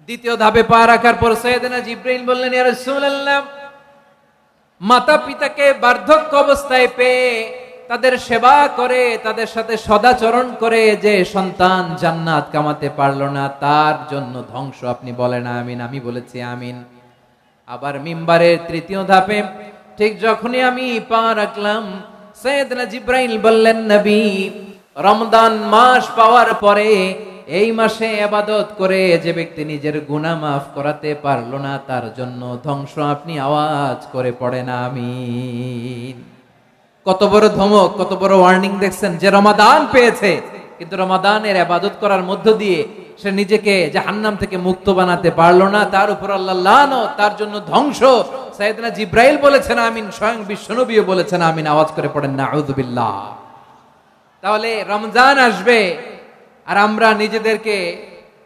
দ্বিতীয় ধাপে পা রাখার পর সাইয়েদনা জিবরিল বললেন, ইয়া রাসূলুল্লাহ, মাতা পিতাকে বার্ধক্য অবস্থায় পেয়ে তাদের সেবা করে, তাদের সাথে সদাচরণ করে যে সন্তান জান্নাত কামাতে পারলো না, তার জন্য ধ্বংস আপনি বলেন আমিন। আমি বলেছি আমিন। আবার মিম্বারের তৃতীয় ধাপে ঠিক যখনই আমি পা রাখলাম, সাইয়েদনা জিবরাইল বললেন, নবী, রমজান মাস পাওয়ার পরে এই মাসে ইবাদত করে যে ব্যক্তি নিজের গুনাহ মাফ করাতে পারলো না, তার জন্য ধ্বংস আপনি আওয়াজ করে পড়েন আমিন। কত বড় ধমক, কত বড় ওয়ার্নিং দেখছেন। যে রমাদান পেয়েছে, কিন্তু রমাদানের ইবাদত করার মধ্য দিয়ে সে নিজেকে জাহান্নাম থেকে মুক্ত বানাতে পারলো না, তার উপর আল্লাহ লানত, তার জন্য ধ্বংস। সাইয়েদনা জিবরাইল বলেছেন আমিন, স্বয়ং বিশ্বনবীও বলেছেন আমিন। আওয়াজ করে পড়েন নাউযুবিল্লাহ। তাহলে রমজান আসবে আর আমরা নিজেদেরকে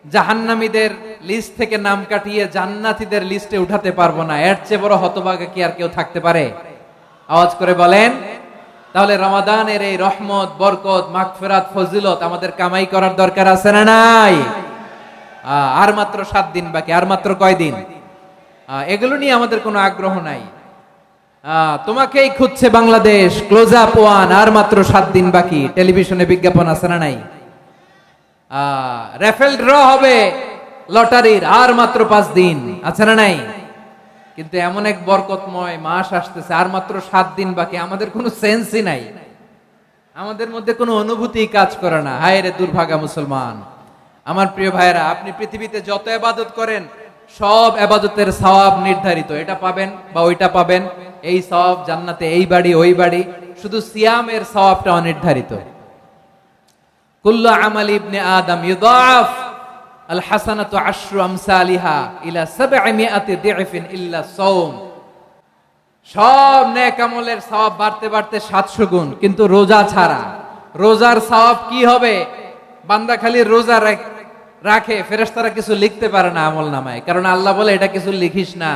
জাহান্নামীদের লিস্ট থেকে নাম কাটিয়ে জান্নাতীদের লিস্টে উঠাতে পারবো না। এর চেয়ে বড় হতভাগা কি আর কেউ থাকতে পারে? আওয়াজ করে বলেন। তাহলে রমাদানের এই রহমত, বরকত, মাগফিরাত, ফজিলত আমাদের কামাই করার দরকার আছে না নাই? আর মাত্র 7 দিন বাকি। আর মাত্র কয় দিন? এগুলো নিয়ে আমাদের কোনো আগ্রহ নাই। তোমাকেই খুঁজছে বাংলাদেশ, ক্লোজ আপ ওয়ান, আর মাত্র 7 দিন বাকি। টেলিভিশনে বিজ্ঞাপন আছে না নাই? রেফেল ড্র হবে লটারির, আর মাত্র 5 দিন, আছে না নাই? কিন্তু এমন এক বরকতময় মাস আসতেছে, আর মাত্র 7 দিন বাকি। আমাদের কোনো সেন্সই নাই। আমাদের মধ্যে কোনো অনুভূতি কাজ করে না। হায় রে দুর্ভাগা মুসলমান। আমার প্রিয় ভাইরা, আপনি পৃথিবীতে যত ইবাদত করেন সব ইবাদতের সওয়াব নির্ধারিত, এটা পাবেন বা ওইটা পাবেন, এই সওয়াব জান্নাতে, এই বাড়ি ওই বাড়ি। শুধু সিয়ামের সওয়াবটা অনির্ধারিত। কুল্লু আমাল ইবনে আদম ইউদাফ আল হাসানাতু আশরু আমসালিহা ইলা 700 দি'ফিন ইল্লা সাওম। সব নেক আমলের সওয়াব বাড়তে বাড়তে 700 গুণ, কিন্তু রোজা ছাড়া। রোজার সওয়াব কি হবে? বান্দা খালি রোজা রাখে, ফেরেশতারা কিছু লিখতে পারে না আমল নামায়, কারণ আল্লাহ বলে এটা কিছু লিখিস না,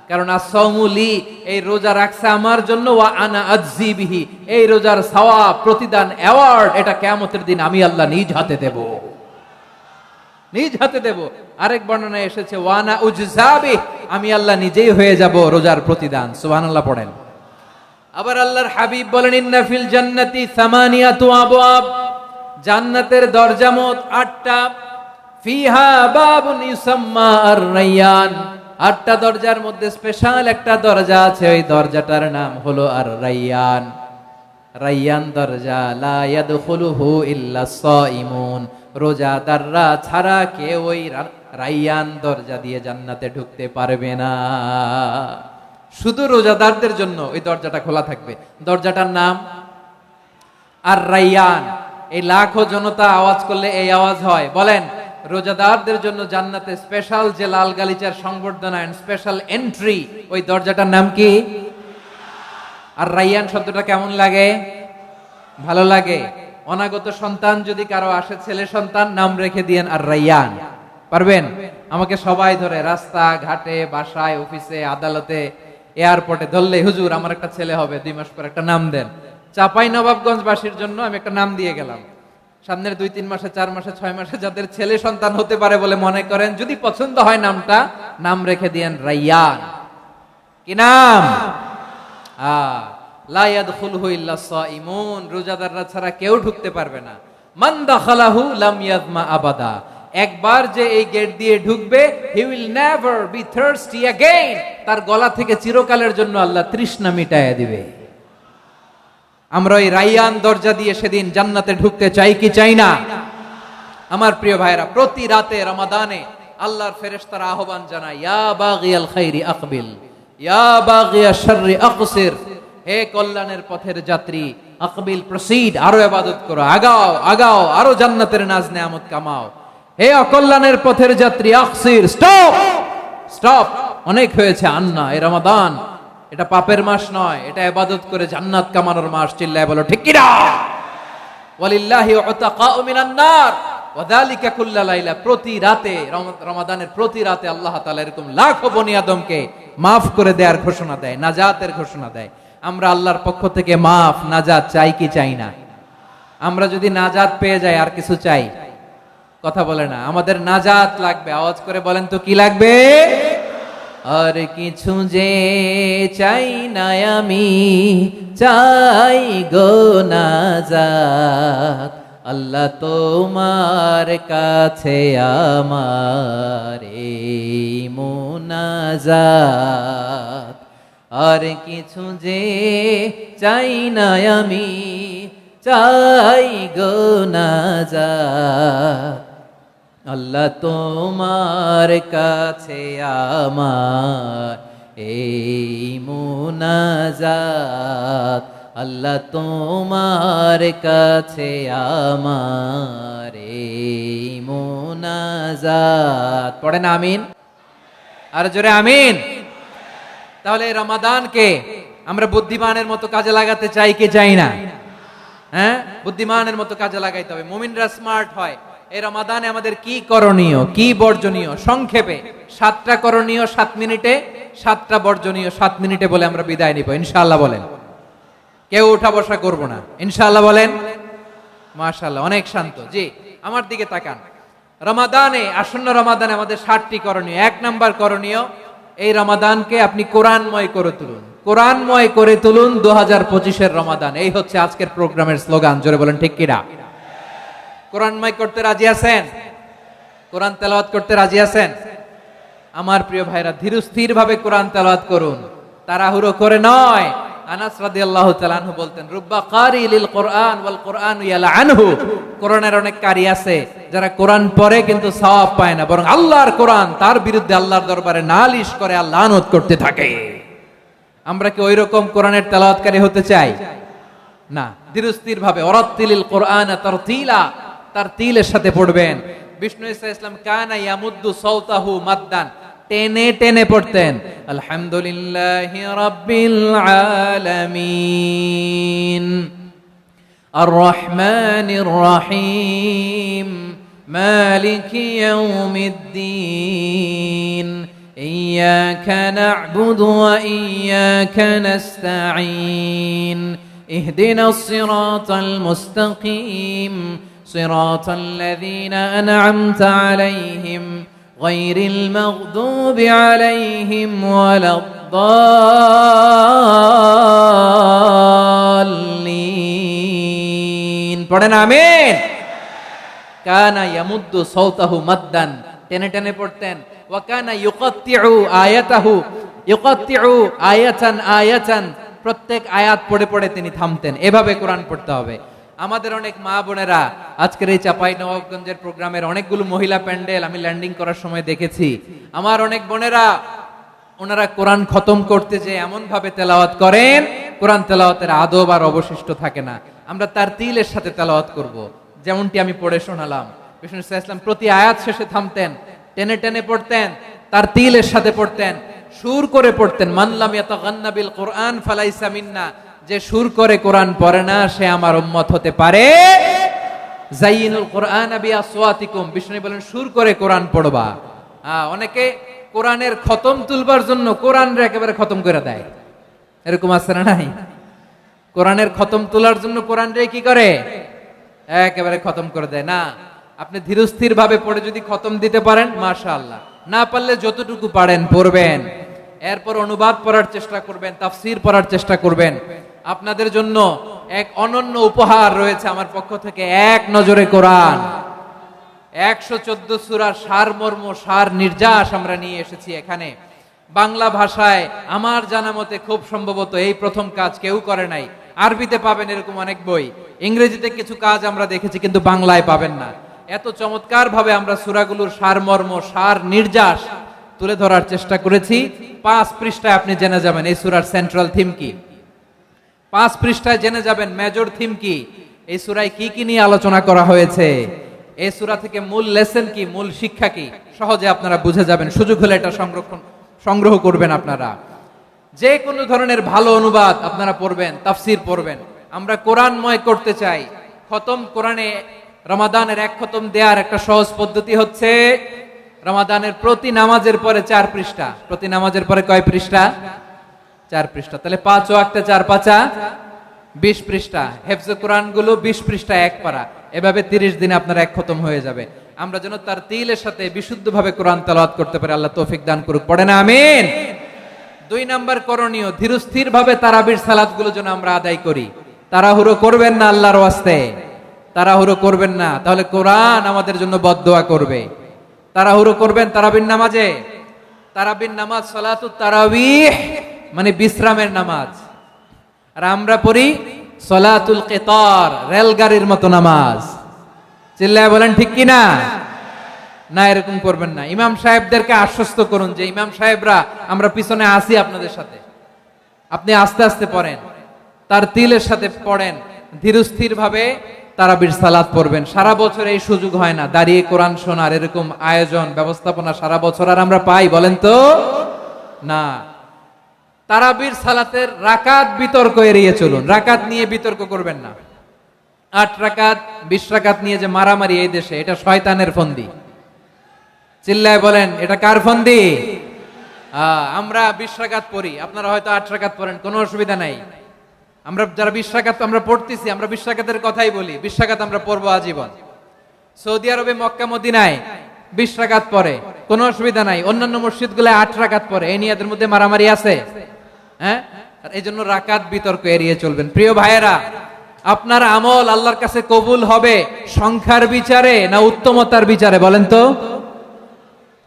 কারণ as-সাওমু লি, এই রোজা রাখছে আমার জন্য, ওয়া আনা আজজি বিহি, এই রোজার সওয়াব, প্রতিদান, অ্যাওয়ার্ড, এটা কিয়ামতের দিন আমি আল্লাহ নিজ হাতে দেব, নিজ হাতে দেব। আরেক বর্ণনায় এসেছে ওয়া আনা উজজাবি, আমি আল্লাহ নিজেই হয়ে যাব রোজার প্রতিদান। সুবহানাল্লাহ পড়েন। আবার আল্লাহর হাবিব বলেন ইন্না ফিল জান্নাতি সামানিয়াতু আবওয়াব, জান্নাতের দরজা মোট 8টা। ফিহা বাবুন ইউসাম্মা আর-রায়্যান, 8টা দরজার মধ্যে স্পেশাল একটা দরজা আছে, ওই দরজাটার নাম হলো আর-রায়্যান। রায়্যান দরজা, লা ইয়াদখুলুহু ইল্লা সাইমুন, রোজাদাররা ছাড়া কেউ ওই রায়্যান দরজা দিয়ে জান্নাতে ঢুকতে পারবে না। শুধু রোজাদারদের জন্য ওই দরজাটা খোলা থাকবে। দরজাটার নাম আর-রায়্যান। এই লাখো জনতা আওয়াজ করলে এই আওয়াজ হয়, বলেন রোজাদারদের জন্য জান্নাতে স্পেশাল যে লাল গালিচার সংবর্ধনা এন্ড স্পেশাল এন্ট্রি, ওই দরজাটার নাম কি? আর-রায়্যান শব্দটা কেমন লাগে? ভালো লাগে। অনাগত সন্তান যদি কারো আসে, ছেলে সন্তান, নাম রেখে দিয়েন আর-রায়্যান। পারবেন? আমাকে সবাই ধরে রাস্তা ঘাটে, বাসায়, অফিসে, আদালতে, এয়ারপোর্টে ধরলে, হুজুর আমার একটা ছেলে হবে 2 মাস পর, একটা নাম দেন। চাঁপাইনবাবগঞ্জবাসীর জন্য আমি একটা নাম দিয়ে গেলাম। সামনের 2-3 মাসে, 4 মাসে, 6 মাসে যাদের ছেলে সন্তান হতে পারে বলে মনে করেন, যদি পছন্দ হয় নামটা, নাম রেখে দিয়েন রায়্যান। কি নাম? লা ইয়াদখুলুহু ইল্লা সাইমুন, রোজাদাররা ছাড়া কেউ ঢুকতে পারবে না। মান দাখালাহু লাম ইয়াযমা আবাদা, একবার যে এই গেট দিয়ে ঢুকবে, he will never be thirsty again, তার গলা থেকে চিরকালের জন্য আল্লাহ তৃষ্ণা মিটায়া দিবে। আমরা ওই রায়্যান দরজা দিয়ে সেদিন জান্নাতে ঢুকতে চাই কি চাই না? আমার প্রিয় ভাইরা, প্রতি রাতে রমাদানে আল্লাহর ফেরেশতারা আহ্বান জানায়, ইয়া বাগিয়াল খাইরি আকবিল, ইয়া বাগিয়াশ শাররি আকসির, হে কল্যাণের পথের যাত্রী, আকবিল, প্রসিড, আরো ইবাদত করো, আগাও আগাও, আরো জান্নাতের নাজ নেয়ামত কামাও। হে অকল্যাণের পথের যাত্রী, আকসির, স্টপ স্টপ, অনেক হয়েছে। আন্না, এই রমাদান এটা পাপের মাস নয়, এটা ইবাদত করে জান্নাত কামানোর মাস। চিল্লায় বলো ঠিক কি না? ওয়ালিল্লাহি উতাকাউ মিনান নার ওয়া যালিকা কুল্লা লাইলা, প্রতি রাতে, রমাদানের প্রতি রাতে আল্লাহ তাআলা এরকম লাখো বনি আদমকে maaf করে দেওয়ার ঘোষণা দেয়, নাজাতের ঘোষণা দেয়। আমরা আল্লাহর পক্ষ থেকে মাফ, নাজাত চাই কি চাই না? আমরা যদি নাজাত পেয়ে যাই, আর কিছু চাই? কথা বলে না। আমাদের নাজাত লাগবে। আওয়াজ করে বলেন তো কি লাগবে? আর কিছু যে চাই না আমি, চাই গো নাজাত, আল্লাহ তোমার কাছে আমার এই মুনাজাত। আর কিছু যে চাই না আমি, চাই গো নাজাত, আল্লাহ তোমার কাছে আমার এই মুনাজাত, আল্লাহ তোমার কাছে আমার এই মুনাজাত। পড়েন আমিন, আর জোরে আমিন। তাহলে রমাদানকে আমরা বুদ্ধিমানের মতো কাজে লাগাতে চাই কি চাই না? হ্যাঁ, বুদ্ধিমানের মতো কাজে লাগাইতে হবে। মুমিনরা স্মার্ট হয়। এই রমাদানে আমাদের কি করণীয়, কি বর্জনীয়, সংক্ষেপে 7টা করণীয় 7 মিনিটে, 7টা বর্জনীয় 7 মিনিটে বলে আমরা বিদায় নিব ইনশাআল্লাহ। বলেন, কেউ উঠা বসা করব না ইনশাআল্লাহ। বলেন মাশাআল্লাহ, অনেক শান্ত। জি, আমার দিকে তাকান। রমাদানে, আসন্ন রমাদানে আমাদের 7টি করণীয়। 1 নাম্বার করণীয়, এই রমাদানকে আপনি কোরআনময় করে তুলুন। কোরআনময় করে তুলুন 2025-এর রমাদান। এই হচ্ছে আজকের প্রোগ্রামের স্লোগান। জোরে বলেন ঠিক কিনা? কোরআনময় করতে রাজি আছেন? কোরআন তেলাওয়াত করতে রাজি আছেন? আমার প্রিয় ভাইরা, ধীর স্থির ভাবে কোরআন তেলাওয়াত করুন, তাড়াহুড়ো করে নয়। আনাস রাদিয়াল্লাহু তাআলা আনহু বলতেন, রুব্বা কারি লিল কোরআন ওয়াল কোরআনু ইয়ালআনহু, কোরআনের অনেক কারি আছে যারা কোরআন পড়ে কিন্তু সওয়াব পায় না, বরং আল্লাহর কোরআন তার বিরুদ্ধে আল্লাহর দরবারে নালিশ করে আর লানত করতে থাকে। আমরা কি ওইরকম কোরআনের তেলাওয়াতকারী হতে চাই? না। ধীরস্থির ভাবে ওয়ারাত্তিলিল কোরআনা তারতিলা, তারতিলের সাথে পড়বেন। বিষ্ণু ইসা ইসলাম কানা ইয়ামুদ্দু সাওতাহু মাদ্দান, টেনে টেনে পড়তেন। আলহামদুলিল্লাহি রাব্বিল আলামিন আর রহমানির রহিম মালিকি ইয়াউমিদ্দিন ইয়্যাকা না'বুদু ওয়া ইয়্যাকা নাস্তাঈন ইহদিনাস সিরাতাল মুস্তাকিম সিরাতাল লাযীনা আন'আমতা আলাইহিম গায়রিল মাগদুবি আলাইহিম ওয়ালাদ-দাল্লিন। পড়েন আমিন। কানা ইয়ামুদ্দু সাওতাহু মাদ্দান, টেনে টেনে পড়তেন। ওয়া কানা ইউকাত্তিউ আয়াতাহু, ইউকাত্তিউ আয়াতান আয়াতান, প্রত্যেক আয়াত পড়ে পড়ে তিনি থামতেন। এভাবে কোরআন পড়তে হবে। আমাদের অনেক মা বোনেরা আজকের এই চাঁপাইনবাবগঞ্জের প্রোগ্রামের অনেকগুলো মহিলা প্যান্ডেল আমি ল্যান্ডিং করার সময় দেখেছি। আমার অনেক বোনেরা ওনারা কোরআন খতম করতে যে এমন ভাবে তেলাওয়াত করেন, কোরআন তেলাওয়াতের আদব আর অবশিষ্ট থাকে না। আমরা তারতিলের সাথে তেলাওয়াত করব, যেমনটি আমি পড়ে শোনালাম। বিষ্ণু ইসলাম প্রতি আয়াত শেষে থামতেন, টেনে টেনে পড়তেন, তারতিলের সাথে পড়তেন, সুর করে পড়তেন। মান লাম ইয়াতাগান্না বিল কোরআন ফালাইসা মিন্না, যে সুর করে কোরআন পড়ে না সে আমার উম্মত হতে পারে। যায়িনুল কোরআন বিআসওয়াতিকুম, বিষ্ণু বলেন সুর করে কোরআন পড়বা। অনেকে কোরআনের খতম তুলবার জন্য কোরআনরে একেবারে খতম করে দেয়, এরকম আছে না নাই? কোরআনের খতম তোলার জন্য কোরআনরে কি করে? একেবারে খতম করে দেয় না। আপনি ধীরস্থির ভাবে পড়ে যদি খতম দিতে পারেন মাশাআল্লাহ, না পারলে যতটুকু পারেন পড়বেন। এরপর অনুবাদ পড়ার চেষ্টা করবেন, তাফসীর পড়ার চেষ্টা করবেন। আপনাদের জন্য এক অনন্য উপহার রয়েছে আমার পক্ষ থেকে, এক নজরে কোরআন। 114 সূরার সারমর্ম, সার নির্যাস আমরা নিয়ে এসেছি এখানে। বাংলা ভাষায় আমার জানা মতে খুব সম্ভবত এই প্রথম কাজ কেউ করে নাই। আরবিতে পাবেন এরকম অনেক বই, ইংরেজিতে কিছু কাজ আমরা দেখেছি, কিন্তু বাংলায় পাবেন না। এত চমৎকার ভাবে আমরা সূরাগুলোর সারমর্ম, সার নির্যাস তুলে ধরার চেষ্টা করেছি। 5 পৃষ্ঠায় আপনি জেনে যাবেন এই সূরার সেন্ট্রাল থিম কি। 5 পৃষ্ঠায় জেনে যাবেন মেজর থিম কি, এই সূরায় কি কি নিয়ে আলোচনা করা হয়েছে, এই সূরা থেকে মূল লেসন কি, মূল শিক্ষা কি, সহজে আপনারা বুঝে যাবেন। সুযোগ হলে এটা সংগ্রহ করবেন আপনারা। যে কোনো ধরনের ভালো অনুবাদ আপনারা পড়বেন, তাফসীর পড়বেন। আমরা কোরআনময় করতে চাই। খতম কোরআনে রমাদানের 1 খতম দেওয়ার একটা সহজ পদ্ধতি হচ্ছে রমাদানের প্রতি নামাজের পরে 4 পৃষ্ঠা। প্রতি নামাজের পরে কয় পৃষ্ঠা? 4 পৃষ্ঠা। তাহলে 5 ওয়াক্তে 4 পাঁচা 20 পৃষ্ঠা। হেফজে কোরআন গুলো 20 পৃষ্ঠা 1 পারা। এভাবে 30 দিনে আপনার 1 খতম হয়ে যাবে। আমরা যেন তারতিলের সাথে বিশুদ্ধভাবে কোরআন তেলাওয়াত করতে পারি, আল্লাহ তৌফিক দান করুক। পড়েন আমিন। 2 নাম্বার করণীয়, ধীরস্থির ভাবে তারাবির সালাত গুলো যেন আমরা আদায় করি। তাড়াহুড়ো করবেন না আল্লাহর ওয়াস্তে, তাড়াহুড়ো করবেন না, তাহলে কোরআন আমাদের জন্য বদদোয়া করবে। তাড়াহুড়ো করবেন তারাবির নামাজে। তারাবির নামাজ সালাতুত তারাবিহ মানে বিশ্রামের নামাজ। আর আমরা পড়ি সালাতুল কিতার, রেলগাড়ির মতো নামাজ। চিল্লায় বলেন ঠিক কি না? না, এরকম করবেন না। ইমাম সাহেবদেরকে আশ্বস্ত করুন যে ইমাম সাহেবরা আমরা পিছনে আসি আপনাদের সাথে, আপনি আস্তে আস্তে পড়েন, তারতিলের সাথে পড়েন, ধীরস্থির ভাবে তারাবির সালাত পড়বেন। সারা বছর এই সুযোগ হয় না, দাঁড়িয়ে কোরআন শোনার এরকম আয়োজন ব্যবস্থাপনা সারা বছর আর আমরা পাই বলেন তো? না। তারাবির সালাতের রাকাত বিতর্ক এড়িয়ে চলুন। রাকাত নিয়ে বিতর্ক করবেন না। 8 রাকাত 20 রাকাত নিয়ে যে মারামারি এই দেশে, এটা শয়তানের ফন্দি। চিল্লায় বলেন এটা কার ফন্দি? আমরা 20 রাকাত পড়ি, আপনারা হয়তো 8 রাকাত পড়েন, কোনো অসুবিধা নাই। আমরা যারা 20 রাকাত আমরা পড়তেছি, আমরা 20 রাকাতের কথাই বলি। 20 রাকাত আমরা পড়বো আজীবন। সৌদি আরবে মক্কা মদিনায় 20 রাকাত পড়ে, কোনো অসুবিধা নাই। অন্যান্য মসজিদ গুলো 8 রাকাত পড়ে। এই নিয়ে এদের মধ্যে মারামারি আছে? হ্যাঁ। আর এই জন্য রাকাত বিতর্ক এড়িয়ে চলবেন। প্রিয় ভাইয়েরা, আপনার আমল আল্লাহর কাছে কবুল হবে সংখ্যার বিচারে না উত্তমতার বিচারে? বলেন তো,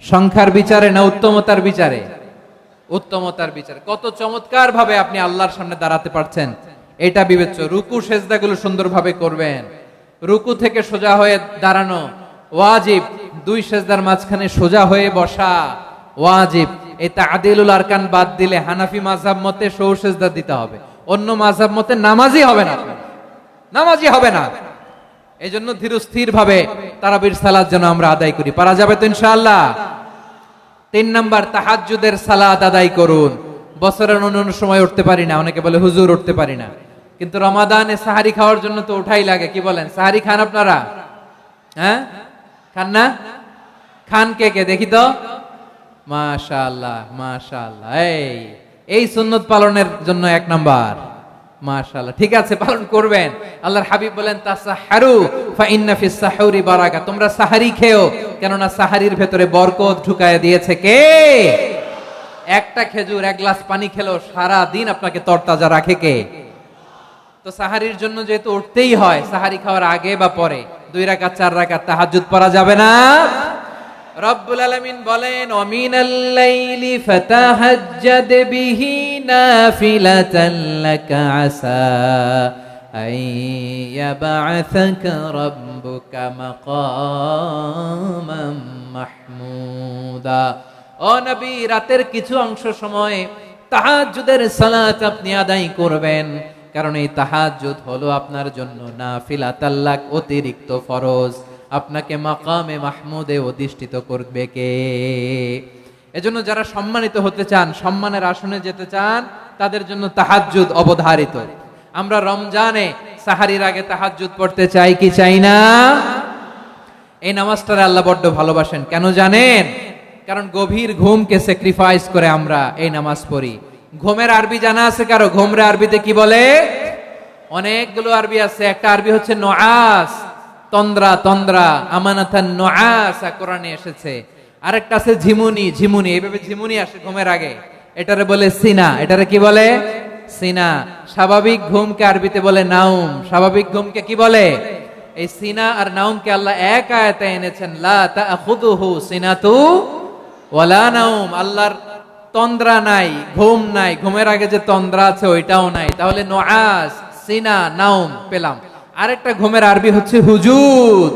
সংখ্যার বিচারে না উত্তমতার বিচারে? উত্তমতার বিচার। কত চমৎকার ভাবে আপনি আল্লাহর সামনে দাঁড়াতে পারছেন এটা বিবেচ্য। রুকু সেজদাগুলো সুন্দরভাবে করবেন। রুকু থেকে সোজা হয়ে দাঁড়ানো ওয়াজিব, দুই সেজদার মাঝখানে সোজা হয়ে বসা ওয়াজিব। এই তা'দিলুল আরকান বাদ দিলে হানাফি মাযহাব মতে সৌ সেজদা দিতে হবে, অন্য মাযহাব মতে নামাজই হবে না, নামাজই হবে না। এজন্য ধীরস্থির ভাবে তারাবির সালাত যেন আমরা আদায় করি। পারা যাবে তো ইনশাআল্লাহ? 3 নাম্বার, তাহাজ্জুদের সালাত আদায় করুন। বছরের অন্য সময় উঠতে পারি না, অনেকে বলে হুজুর উঠতে পারি না, কিন্তু রমাদানে সাহারি খাওয়ার জন্য তো উঠাই লাগে। কি বলেন, সাহারি খান আপনারা? হ্যাঁ, খান না? খান কে কে দেখি তো? মাশাআল্লাহ মাশাআল্লাহ। এই সুন্নত পালনের জন্য 1 নাম্বার। মাশাআল্লাহ, ঠিক আছে, পালন করবেন। আল্লাহর হাবিব বলেন তাসাহহারু ফা ইন্না ফিস সাহুরি বারাকা, তোমরা সাহারি খেও, কেননা সাহারির ভেতরে বরকত ঢুকায় দিয়েছে কে? একটা খেজুর, 1 গ্লাস পানি খেলো সারা দিন আপনাকে তরতাজা রাখে কে? তো সাহারির জন্য যেহেতু উঠতেই হয়, সাহারি খাওয়ার আগে বা পরে 2 রাকাত 4 রাকাত তাহাজ্জুদ পড়া যাবে না? রব্বুল আলামিন বলেন ওয়ামিনাল লাইলি ফাতাহাজ্জাদ বিহি নাফিলাতান লাকা আসা আইয়াবআসাকা রাব্বুকা মাকামাম মাহমুদা। ও নবী, রাতের কিছু অংশ সময় তাহাজ্জুদের সালাত আপনি আদায় করবেন, কারণ এই তাহাজ্জুদ হলো আপনার জন্য নাফিলাতাল লাক, অতিরিক্ত ফরজ। আপনাকে মাকামে মাহমুদে অধিষ্ঠিত করবে কে? এজন্য যারা সম্মানিত হতে চান, সম্মানের আসনে যেতে চান, তাদের জন্য তাহাজ্জুদ অবধারিত। আমরা রমজানে সাহারির আগে তাহাজ্জুদ পড়তে চাই কি চাই না? এই নামাজটারে আল্লাহ বড্ড ভালোবাসেন। কেন জানেন? কারণ গভীর ঘুমকে স্যাক্রিফাইস করে আমরা এই নামাজ পড়ি। ঘুমের আরবি জানা আছে কারো? ঘুমরে আরবিতে কি বলে? অনেকগুলো আরবি আছে। একটা আরবি হচ্ছে নুআস, তন্দ্রা, তন্দ্রা, আমানাতান নুআসা কোরআনে এসেছে। আরেকটা আছে ঝিমুনি, ঝিমুনি, এইভাবে ঝিমুনি আসে ঘুমের আগে, এটারে বলে সিনা। এটারে কি বলে? সিনা। স্বাভাবিক ঘুমকে আরবিতে বলে নাউম। স্বাভাবিক ঘুমকে কি বলে? এই সিনা আর নাউমকে আল্লাহ এক আয়াতে এনেছেন, লা তাখুযুহু সিনাতু ওয়ালা নাউম। আল্লাহর তন্দ্রা নাই, ঘুম নাই, ঘুমের আগে যে তন্দ্রা আছে ওইটাও নাই। তাহলে নুআস, সিনা, নাউম পেলাম। আরেকটা ঘুমের আরবি হচ্ছে হুজুদ।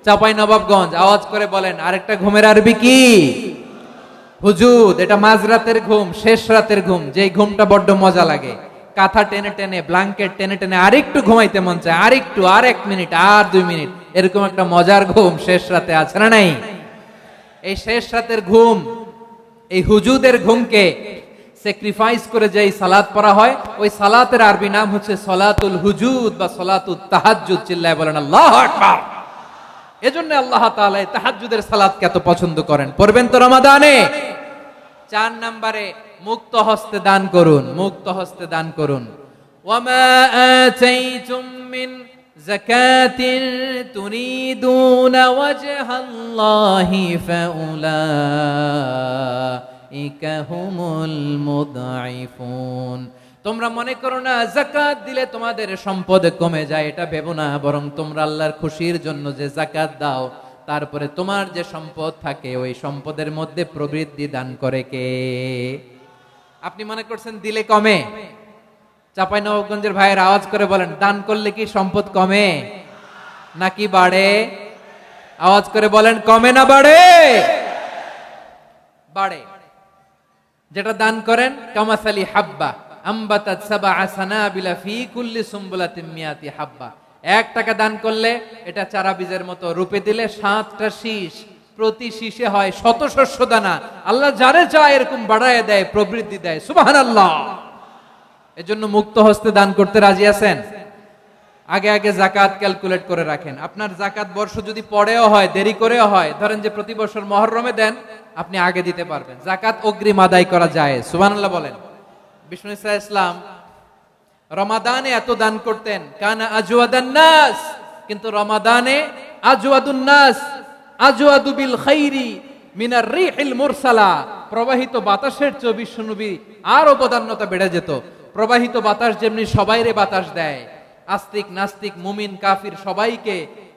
চাঁপাইনবাবগঞ্জ আওয়াজ করে বলেন, আরেকটা ঘুমের আরবি কি? হুজুদ। এটা মাঝরাতের ঘুম, শেষ রাতের ঘুম, যেই ঘুমটা বড্ড মজা লাগে। কাঁথা টেনে টেনে, ব্ল্যাঙ্কেট টেনে টেনে আরেকটু ঘুমাইতে মন চায়, আরেকটু, আর 1 মিনিট, আর 2 মিনিট, এরকম একটা মজার ঘুম শেষ রাতে আছে না নাই? এই শেষ রাতের ঘুম, এই হুজুদের ঘুমকে স্যাক্রিফাইস করে যেই সালাত পড়া হয়, ওই সালাতের আরবি নাম হচ্ছে সলাতুল হুজুদ বা সলাতুত তাহাজ্জুদ। চিল্লায় বলেন আল্লাহু আকবার। এজন্য আল্লাহ তাআলা এই তাহাজ্জুদের সালাতকে এত পছন্দ করেন। পড়বেন তো রমাদানে? 4 নম্বরে মুক্ত হস্তে দান করুন, মুক্ত হস্তে দান করুন। ওয়ামা আতাইতুম মিন যাকাতিন তুরিদুনা ওয়াজহাল্লাহি ফাউলাইকা হুমুল মুদঈফুন। তোমরা মনে করো না যাকাত দিলে তোমাদের সম্পদ কমে যায়, এটা ভেবো না, বরং তোমরা আল্লাহর খুশির জন্য যে যাকাত দাও, তারপরে তোমার যে সম্পদ থাকে ওই সম্পদের মধ্যে প্রবৃদ্ধি দান করে কে? আপনি মনে করছেন দিলে কমে? চাঁপাইনবাবগঞ্জের ভাইয়ের আওয়াজ করে বলেন, দান করলে কি সম্পদ কমে নাকি বাড়ে? আওয়াজ করে বলেন, কমে না বাড়ে? বাড়ে। যেটা দান করেন, কামাসালি হাব্বা আম্বাতাত সাবআ সানাবিলা ফি কুল্লি সুমবুলাতিন মিয়াতি হাব্বা। 1 টাকা দান করলে এটা চারা বীজের মতো, রূপে দিলে 7টা শীষ, প্রতি শীষে হয় 100 শস্য দানা। আল্লাহ যারে চায় এরকম বাড়ায় দেয়, প্রবৃদ্ধি দেয়। সুবহানাল্লাহ। এজন্য মুক্ত হস্তে দান করতে রাজি আছেন? আগে আগে যাকাত ক্যালকুলেট করে রাখেন। আপনার যাকাত বর্ষ যদি পরেও হয়, দেরি করেও হয়, ধরেন যে প্রতি বছর মুহররমে দেন, আপনি আগে দিতে পারবেন। যাকাত অগ্রিম আদায় করা যায়। সুবহানাল্লাহ বলেন। বিষ্ণু ইসা ইসলাম রমাদানে এত দান করতেন, কানা আজওয়াদান নাস, কিন্তু রমাদানে আজওয়াদুন নাস আজওয়াদু বিল খাইরি মিনার রিহিল মুরসালা। প্রবাহিত বাতাসের চেয়ে বিশ্বনবী আরো বদান্যতা বেড়ে যেত। প্রবাহিত বাতাস যেমনি সবাইরে বাতাস দেয়, আস্তিক নাস্তিক মুমিন কাফির সবাইকে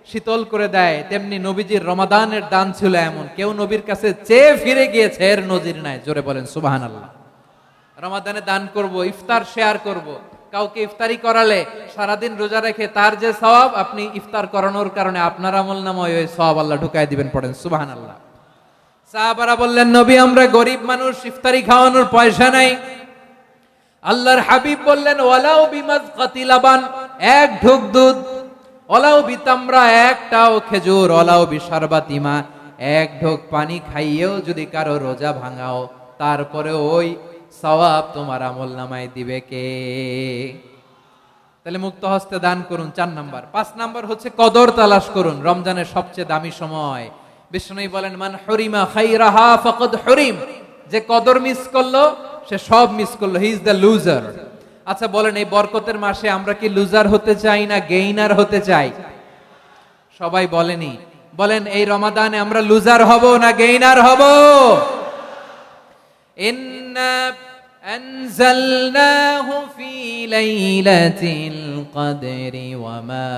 শীতল করে দেয়, তেমনি নবীজির রমাদানের দান ছিল এমন, কেউ নবীর কাছে চেয়ে ফিরে গিয়েছে এর নজির নাই। জোরে বলেন সুবহানাল্লাহ। রমাদানে দান করব, ইফতার শেয়ার করব। কাউকে ইফতারি করালে সারাদিন রোজা রেখে তার যে সওয়াব, আপনি ইফতার করানোর কারণে আপনার আমলনামায় ওই সওয়াব আল্লাহ ঢুকায় দিবেন। পড়েন সুবহানাল্লাহ। সাহাবারা বললেন, নবী আমরা গরিব মানুষ, ইফতারি খাওয়ানোর পয়সা নাই। আল্লাহর হাবিব বললেন, ওয়ালাউ বিমাজকাতি লাবান, এক ঢোক দুধ, ওয়ালাউ বিতামরা, একটাও খেজুর, ওয়ালাউ বিশারবাতি মা, এক ঢোক পানি খাইয়েও যদি কারো রোজা ভাঙাও, তারপরে ওই সওয়াব তোমার আমলনামায় দিবে কে? তাহলে মুক্ত হস্তে দান করুন, 4 নাম্বার। 5 নাম্বার হচ্ছে কদর তালাশ করুন, রমজানের সবচেয়ে দামি সময়। বিষ্ণু বলেন, মান হুরিমা খাইরাহা ফাকাদ হুরিম, যে কদর মিস করলো সে সব মিস করলো, হি ইজ দ্য লুজার। আচ্ছা বলেন, এই বরকতের মাসে আমরা কি লুজার হতে চাই না গেইনার হতে চাই? সবাই বলেনি, বলেন এই রমাদানে আমরা লুজার হব না গেইনার হব? ইন্না আনজালনাহু ফি লাইলাতিল কদরি ওয়া মা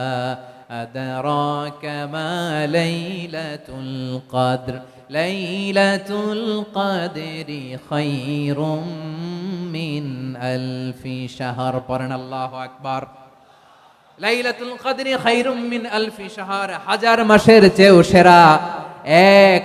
আদরাকা মা লাইলাতুল কদর লাইলাতুল কদরি খায়রুম মিন আলফি শাহর। পড়েন আল্লাহু আকবার। লাইলাতুল কদরি খায়রুম মিন আলফি শাহর, 1000 মাসের চেয়েও সেরা।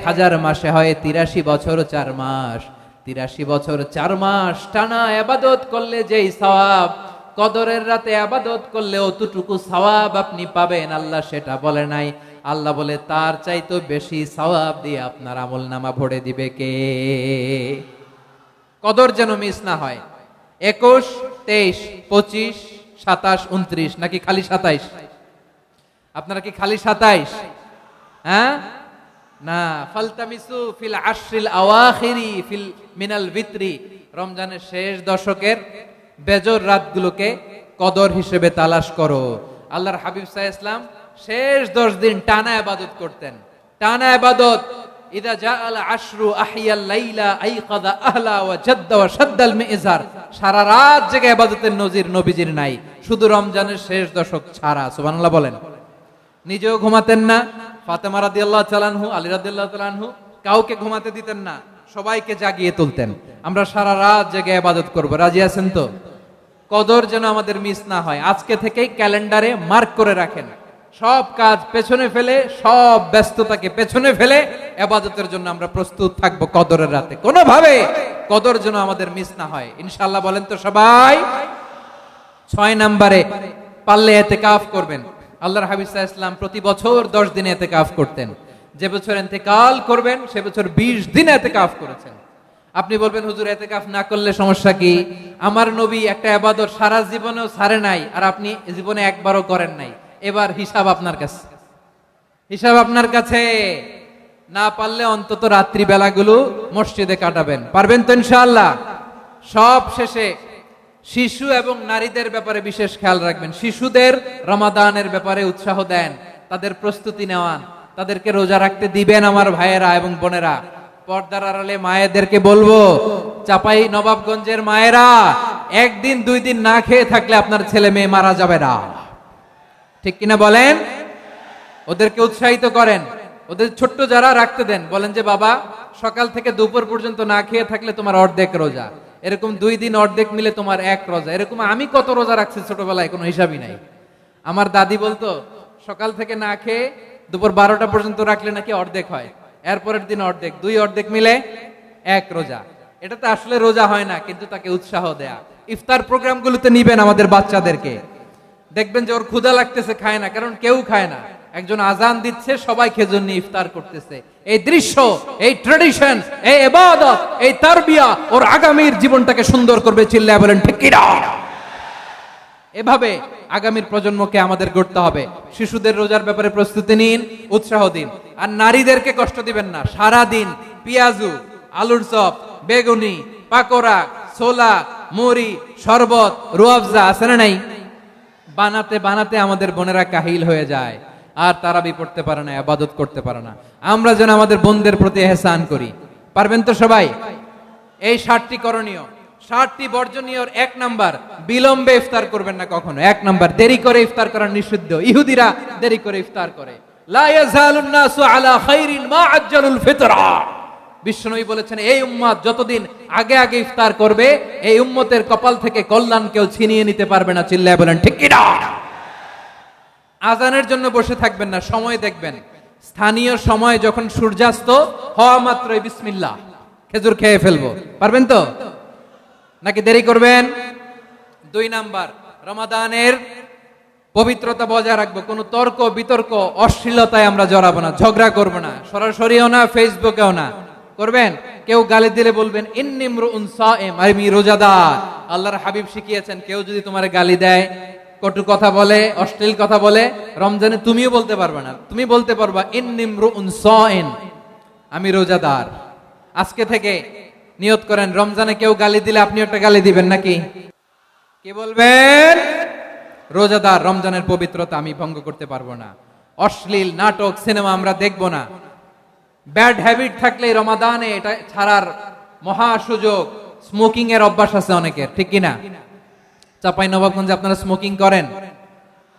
1000 মাসে হয় 83 বছর 4 মাস। 83 বছর 4 মাস টানা ইবাদত করলে যেই সওয়াব, কদরের রাতে ইবাদত করলে অতটুকু সওয়াব আপনি পাবেন, আল্লাহ সেটা বলে নাই। আল্লাহ বলে তার চাইতে বেশি সওয়াব দিয়ে আপনার আমলনামা ভরে দিবে কে? কদর যেন মিস না হয়। 21, 23, 25, 27, 29 নাকি খালি 27? আপনারা কি খালি 27? হ্যাঁ না, ফালতামিসু ফিল আশরিল আওয়াখিরি ফিল মিনাল ভিতরি, রমজানের শেষ দশকের বেজর রাতগুলোকে কদর হিসেবে তালাশ করো। আল্লাহর হাবিব সাল্লাল্লাহু আলাইহি ওয়াসাল্লাম শেষ 10 দিন টানা ইবাদত করতেন, টানা ইবাদত। ইদা জাআল আশরু আহিয়াল লাইলা আইকাযা আহলা ওয়া জাদ্দা ওয়া শাদ্দাল মিজার, সারা রাত জেগে ইবাদতের নজির নবীজির নাই, শুধু রমজানের শেষ দশক ছাড়া। সুবহানাল্লাহ বলেন। নিজেও ঘুমাতেন না, ফাতেমা রাদিয়াল্লাহু তাআলা আনহু, আলী রাদিয়াল্লাহু তাআলা আনহু কাউকে ঘুমাতে দিতেন না, সবাইকে জাগিয়ে তুলতেন। আমরা সারা রাত জেগে ইবাদত করব, রাজি আছেন তো? কদর যেন আমাদের মিস না হয়। আজকে থেকেই ক্যালেন্ডারে মার্ক করে রাখেন, সব কাজ পেছনে ফেলে, সব ব্যস্ততাকে পেছনে ফেলে ইবাদতের জন্য আমরা প্রস্তুত থাকব কদরের রাতে। কোনোভাবে কদর যেন আমাদের মিস না হয়, ইনশাআল্লাহ। বলেন তো সবাই। 6 নম্বরে পারলে ইতিকাফ করবেন। আল্লাহর হাবিব সাল্লাল্লাহু আলাইহি ওয়াসাল্লাম প্রতি বছর 10 দিন ইতিকাফ করতেন। যে বছর ইন্তেকাল করবেন সে বছর 20 দিন ইতিকাফ করেছেন। আপনি বলবেন, হুজুর ইতিকাফ না করলে সমস্যা কি? আমার নবী একটা ইবাদত সারা জীবনেও ছাড়ে নাই, আর আপনি জীবনে একবারও করেন নাই। এবার হিসাব আপনার কাছে, হিসাব আপনার কাছে। না পারলে অন্তত রাত্রি বেলাগুলো মসজিদে কাটাবেন। পারবেন তো ইনশাআল্লাহ? সব শেষে শিশু এবং নারীদের ব্যাপারে বিশেষ খেয়াল রাখবেন। শিশুদের রমাদানের ব্যাপারে উৎসাহ দেন, তাদের প্রস্তুতি নেওয়ান, তাদেরকে রোজা রাখতে দিবেন। আমার ভাইয়েরা এবং বোনেরা, পর্দার আড়ালে মায়েদেরকে বলবো, চাপাই নবাবগঞ্জের মায়েরা, 1 দিন 2 দিন না খেয়ে থাকলে আপনার ছেলে মেয়ে মারা যাবে না, ঠিক কিনা বলেন? ওদেরকে উৎসাহিত করেন, ওদের ছোট্ট যারা রাখতে দেন, বলেন যে বাবা সকাল থেকে দুপুর পর্যন্ত না খেয়ে থাকলে তোমার অর্ধেক রোজা, এরকম 2 দিন অর্ধেক মিলে তোমার 1 রোজা। এরকম আমি কত রোজা রাখছি ছোটবেলায়, কোনো হিসাবই নাই। আমার দাদি বলতো সকাল থেকে না খেয়ে দুপুর 12টা পর্যন্ত রাখলে নাকি অর্ধেক হয়, এরপরের দিন অর্ধেক, 2 অর্ধেক মিলে 1 রোজা। এটা তো আসলে রোজা হয় না, কিন্তু তাকে উৎসাহ দেয়া। ইফতার প্রোগ্রামগুলোতে নিবেন আমাদের বাচ্চাদেরকে, দেখবেন যে ওর ক্ষুধা লাগতেছে, খায় না, কারণ কেউ খায় না। একজন আজান দিচ্ছে, সবাই খেজুর নিয়ে ইফতার করতেছে। এই দৃশ্য, এই ট্র্যাডিশন, এই ইবাদত, এই তারবিয়া ওর আগামীর জীবনটাকে সুন্দর করবে। চিল্লায় বলেন ঠিক কি না? এভাবে আগামীর প্রজন্মকে আমাদের গড়তে হবে। শিশুদের রোজার ব্যাপারে প্রস্তুতি নিন, উৎসাহ দিন। আর নারীদেরকে কষ্ট দিবেন না। সারা দিন পেঁয়াজু, আলুর চপ, বেগুনি, পাকোড়া, ছোলা, মুড়ি, শরবত, রুয়াবজা আছে না নাই? বানাতে বানাতে আমাদের বোনেরা কাহিল হয়ে যায়, আর তারাবি পড়তে পারে না, ইবাদত করতে পারে না। আমরা যেন আমাদের বোনদের প্রতি ইহসান করি। পারবেন তো সবাই? এই 7টি করণীয়, 7টি বর্জনীয়। 1 নাম্বার, বিলম্বে ইফতার করবেন না কখনো। 1 নাম্বার, দেরি করে ইফতার করা নিষিদ্ধ। ইহুদিরা দেরি করে ইফতার করে। লা ইয়াজালুন নাসু আলা খাইরিন মা আজ্জালুল ফিতরা। বিশ্বনবী বলেছেন এই উম্মত যতদিন আগে আগে ইফতার করবে এই উম্মতের কপাল থেকে কল্যাণ কেউ ছিনিয়ে নিতে পারবে না। চিল্লায় বলেন ঠিক কি না? আজানের জন্য বসে থাকবেন না, সময় দেখবেন। স্থানীয় সময় যখন সূর্যাস্ত হওয়া মাত্রই বিসমিল্লাহ, খেজুর খেয়ে ফেলবো। পারবেন তো নাকি দেরি করবেন? 2 নাম্বার, রমাদানের পবিত্রতা বজায় রাখবো। কোনো তর্ক বিতর্ক অশ্লীলতায় আমরা জড়াবো না, ঝগড়া করবো না, সরাসরিও না, ফেসবুকেও না। করবেন? কেউ গালি দিলে বলবেন ইন্নী ইমরুউন সাইম, আমি রোজাদার। আল্লাহর হাবিব শিখিয়েছেন কেউ যদি তোমার গালি দেয়, কটু কথা বলে, অশ্লীল কথা বলে, রমজানে তুমিও বলতে পারবে না। তুমি বলতে পারবা ইন্নী ইমরুউন সাইম, আমি রোজাদার। আজকে থেকে নিয়ত করেন রমজানে কেউ গালি দিলে আপনি একটা গালি দিবেন নাকি? কি বলবেন? রোজাদার, রমজানের পবিত্রতা আমি ভঙ্গ করতে পারবো না। অশ্লীল নাটক সিনেমা আমরা দেখবো না। ব্যাড হ্যাবিট থাকলে রমাদানে এটা ছাড়ার মহা সুযোগ। স্মোকিং এর অভ্যাস আছে অনেকের, ঠিক কিনা? চাপাই নবাবগঞ্জে আপনারা স্মোকিং করেন?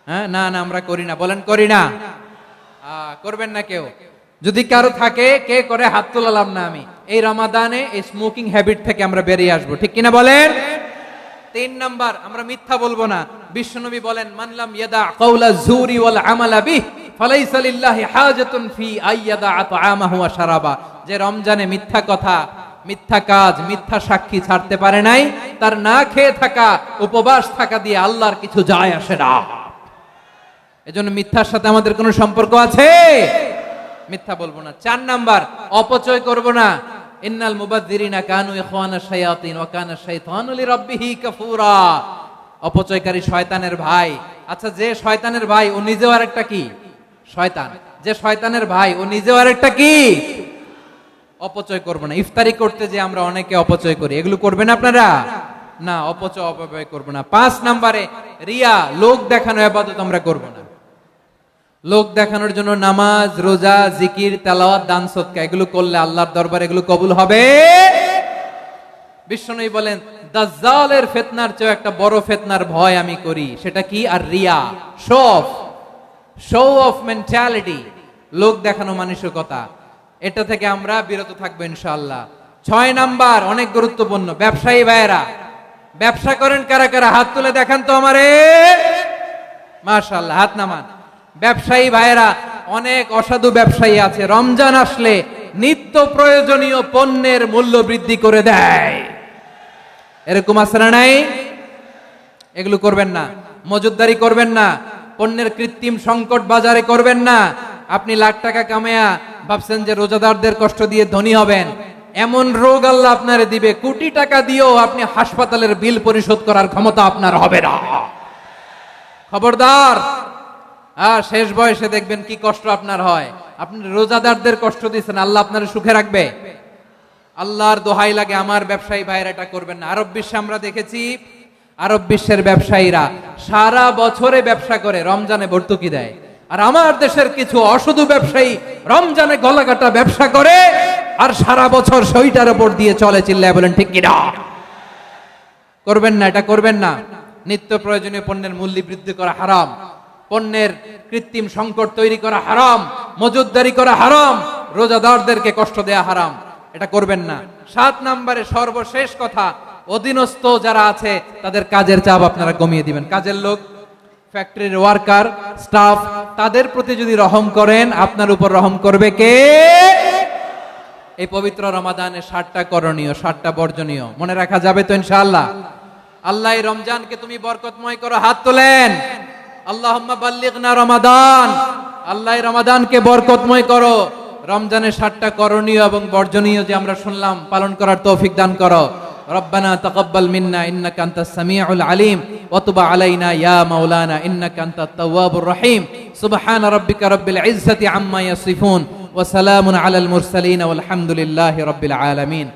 হ্যাঁ, না না আমরা করি না। বলেন করি না। করবেন না কেউ? যদি কারো থাকে, কে করে হাত তোলালাম না আমি। এই রমাদানে এই স্মোকিং হ্যাবিট থেকে আমরা বেরিয়ে আসবো, ঠিক কিনা বলেন? 3 নাম্বার, আমরা মিথ্যা বলবো না। বিশ্বনবী বলেন মানলাম ইয়াদা কাওলা যুরি ওয়াল আমালা বিহ ফালাইসা লিল্লাহি হাজাতুন ফি আইয়াদা তাআমাহু ওয়া শারাবা। যে রমজানে মিথ্যা কথা, মিথ্যা কাজ, মিথ্যা সাক্ষী ছাড়তে পারে নাই, তার না খেয়ে থাকা, উপবাস থাকা দিয়ে আল্লাহর কিছু যায় আসে না। এজন্য মিথ্যার সাথে আমাদের কোনো সম্পর্ক আছে? মিথ্যা বলবো না। 4 নাম্বার, অপচয় করব না। ইন্নাল মুবাযযিরিনা কানু ইখওয়ানাশ শায়াতিন ওয়া কানা শাইতানু লিরাব্বিহি কাফুরা। অপচয়কারী শয়তানের ভাই। আচ্ছা, যে শয়তানের ভাই ও নিজেও আরেকটা কি? শয়তান। যে শয়তানের ভাই ও নিজেও আরেকটা কি? অপচয় করব না। ইফতারি করতে যে আমরা অনেকে অপচয় করি, এগুলো করবেন আপনারা? না, অপচয় করব না। 5 নম্বরে রিয়া, লোক দেখানো ইবাদত আমরা করব না। লোক দেখানোর জন্য নামাজ, রোজা, জিকির, তেলাওয়াত, দান সদকা এগুলো করলে আল্লাহর দরবারে এগুলো কবুল হবে। বিশ্বনবী বলেন দাজ্জালের ফিতনার চেয়ে একটা বড় ফিতনার ভয় আমি করি, সেটা কি? আর রিয়া, শো অফ মেন্টালিটি, লোক দেখানো মানসিকতা। এটা থেকে আমরা বিরত থাকবো ইনশাআল্লাহ। 6 নাম্বার, অনেক গুরুত্বপূর্ণ। ব্যবসায়ী ভাইয়েরা, ব্যবসা করেন কারা কারা? হাত তুলে দেখান তো আমারে। মাশাআল্লাহ, হাত নামান। ব্যবসায়ী ভাইয়েরা, অনেক অসাধু ব্যবসায়ী আছে, রমজান আসলে নিত্য প্রয়োজনীয় পণ্যের মূল্য বৃদ্ধি করে দেয়। এরকম আছে না নাই? এগুলো করবেন না। মজুদদারি করবেন না। পণ্যের কৃত্রিম সংকট বাজারে করবেন না। আপনি লাখ টাকা কামায়া ভাবছেন যে রোজাদারদের কষ্ট দিয়ে ধনী হবেন। এমন রোগ আল্লাহ আপনারে দিবে, কোটি টাকা দিয়েও আপনি হাসপাতালের বিল পরিশোধ করার ক্ষমতা আপনার হবে না। খবরদার। শেষ বয়সে দেখবেন কি কষ্ট আপনার হয়। আপনি রোজাদারদের কষ্ট দিচ্ছেন, আল্লাহ আপনার সুখে রাখবে? আল্লাহর দোহাই লাগে, আমার ব্যবসায়ী ভাইয়েরা এটা করবেন না। আরব বিশ্বে আমরা দেখেছি, আরব বিশ্বের ব্যবসায়ীরা সারা বছরে ব্যবসা করে, রমজানে ভর্তুকি দেয়। আর আমার দেশের কিছু অসাধু ব্যবসায়ী রমজানে গলাকাটা ব্যবসা করে আর সারা বছর সইটার উপর দিয়ে চলে। চিল্লায় বলেন ঠিক কিনা? করবেন না, এটা করবেন না। নিত্য প্রয়োজনীয় পণ্যের মূল্য বৃদ্ধি করা হারাম, পণ্যের কৃত্রিম সংকট তৈরি করা হারাম, মজুদদারি করা হারাম, রোজাদারদেরকে কষ্ট দেয়া হারাম। এটা করবেন না। 7 নম্বরে সর্বশেষ কথা, অধীনস্থ যারা আছে তাদের কাজের চাপ আপনারা কমিয়ে দিবেন। কাজের লোক, ফ্যাক্টরির ওয়ার্কার, স্টাফ, তাদের প্রতি যদি রহম করেন, আপনার উপর রহম করবে কে? এই পবিত্র রমাদানে 7টা করণীয়, 7টা বর্জনীয় মনে রাখা যাবে তো ইনশাআল্লাহ? আল্লাহ এই রমজানকে তুমি বরকতময় করো। হাত তোলেন। আল্লাহুম্মা বাল্লিগনা রমাদান। আল্লাহ এই রমাদানকে বরকতময় করো। রমজানের 7টা করণীয় এবং বর্জনীয় যে আমরা শুনলাম, পালন করার তৌফিক দান করো। রব্বানা তাকাব্বাল মিন্না ইন্নাকা আনতাস সামিউল আলিম ওয়া তুব আলাইনা ইয়া মাওলানা ইন্নাকা আনতাত তাওয়াবুর রহিম। সুবহান রাব্বিকা রাব্বিল ইজ্জাতি আম্মা ইয়াসিফুন ওয়া সালামুন আলাল মুরসালিন ওয়াল হামদুলিল্লাহি রাব্বিল আলামিন।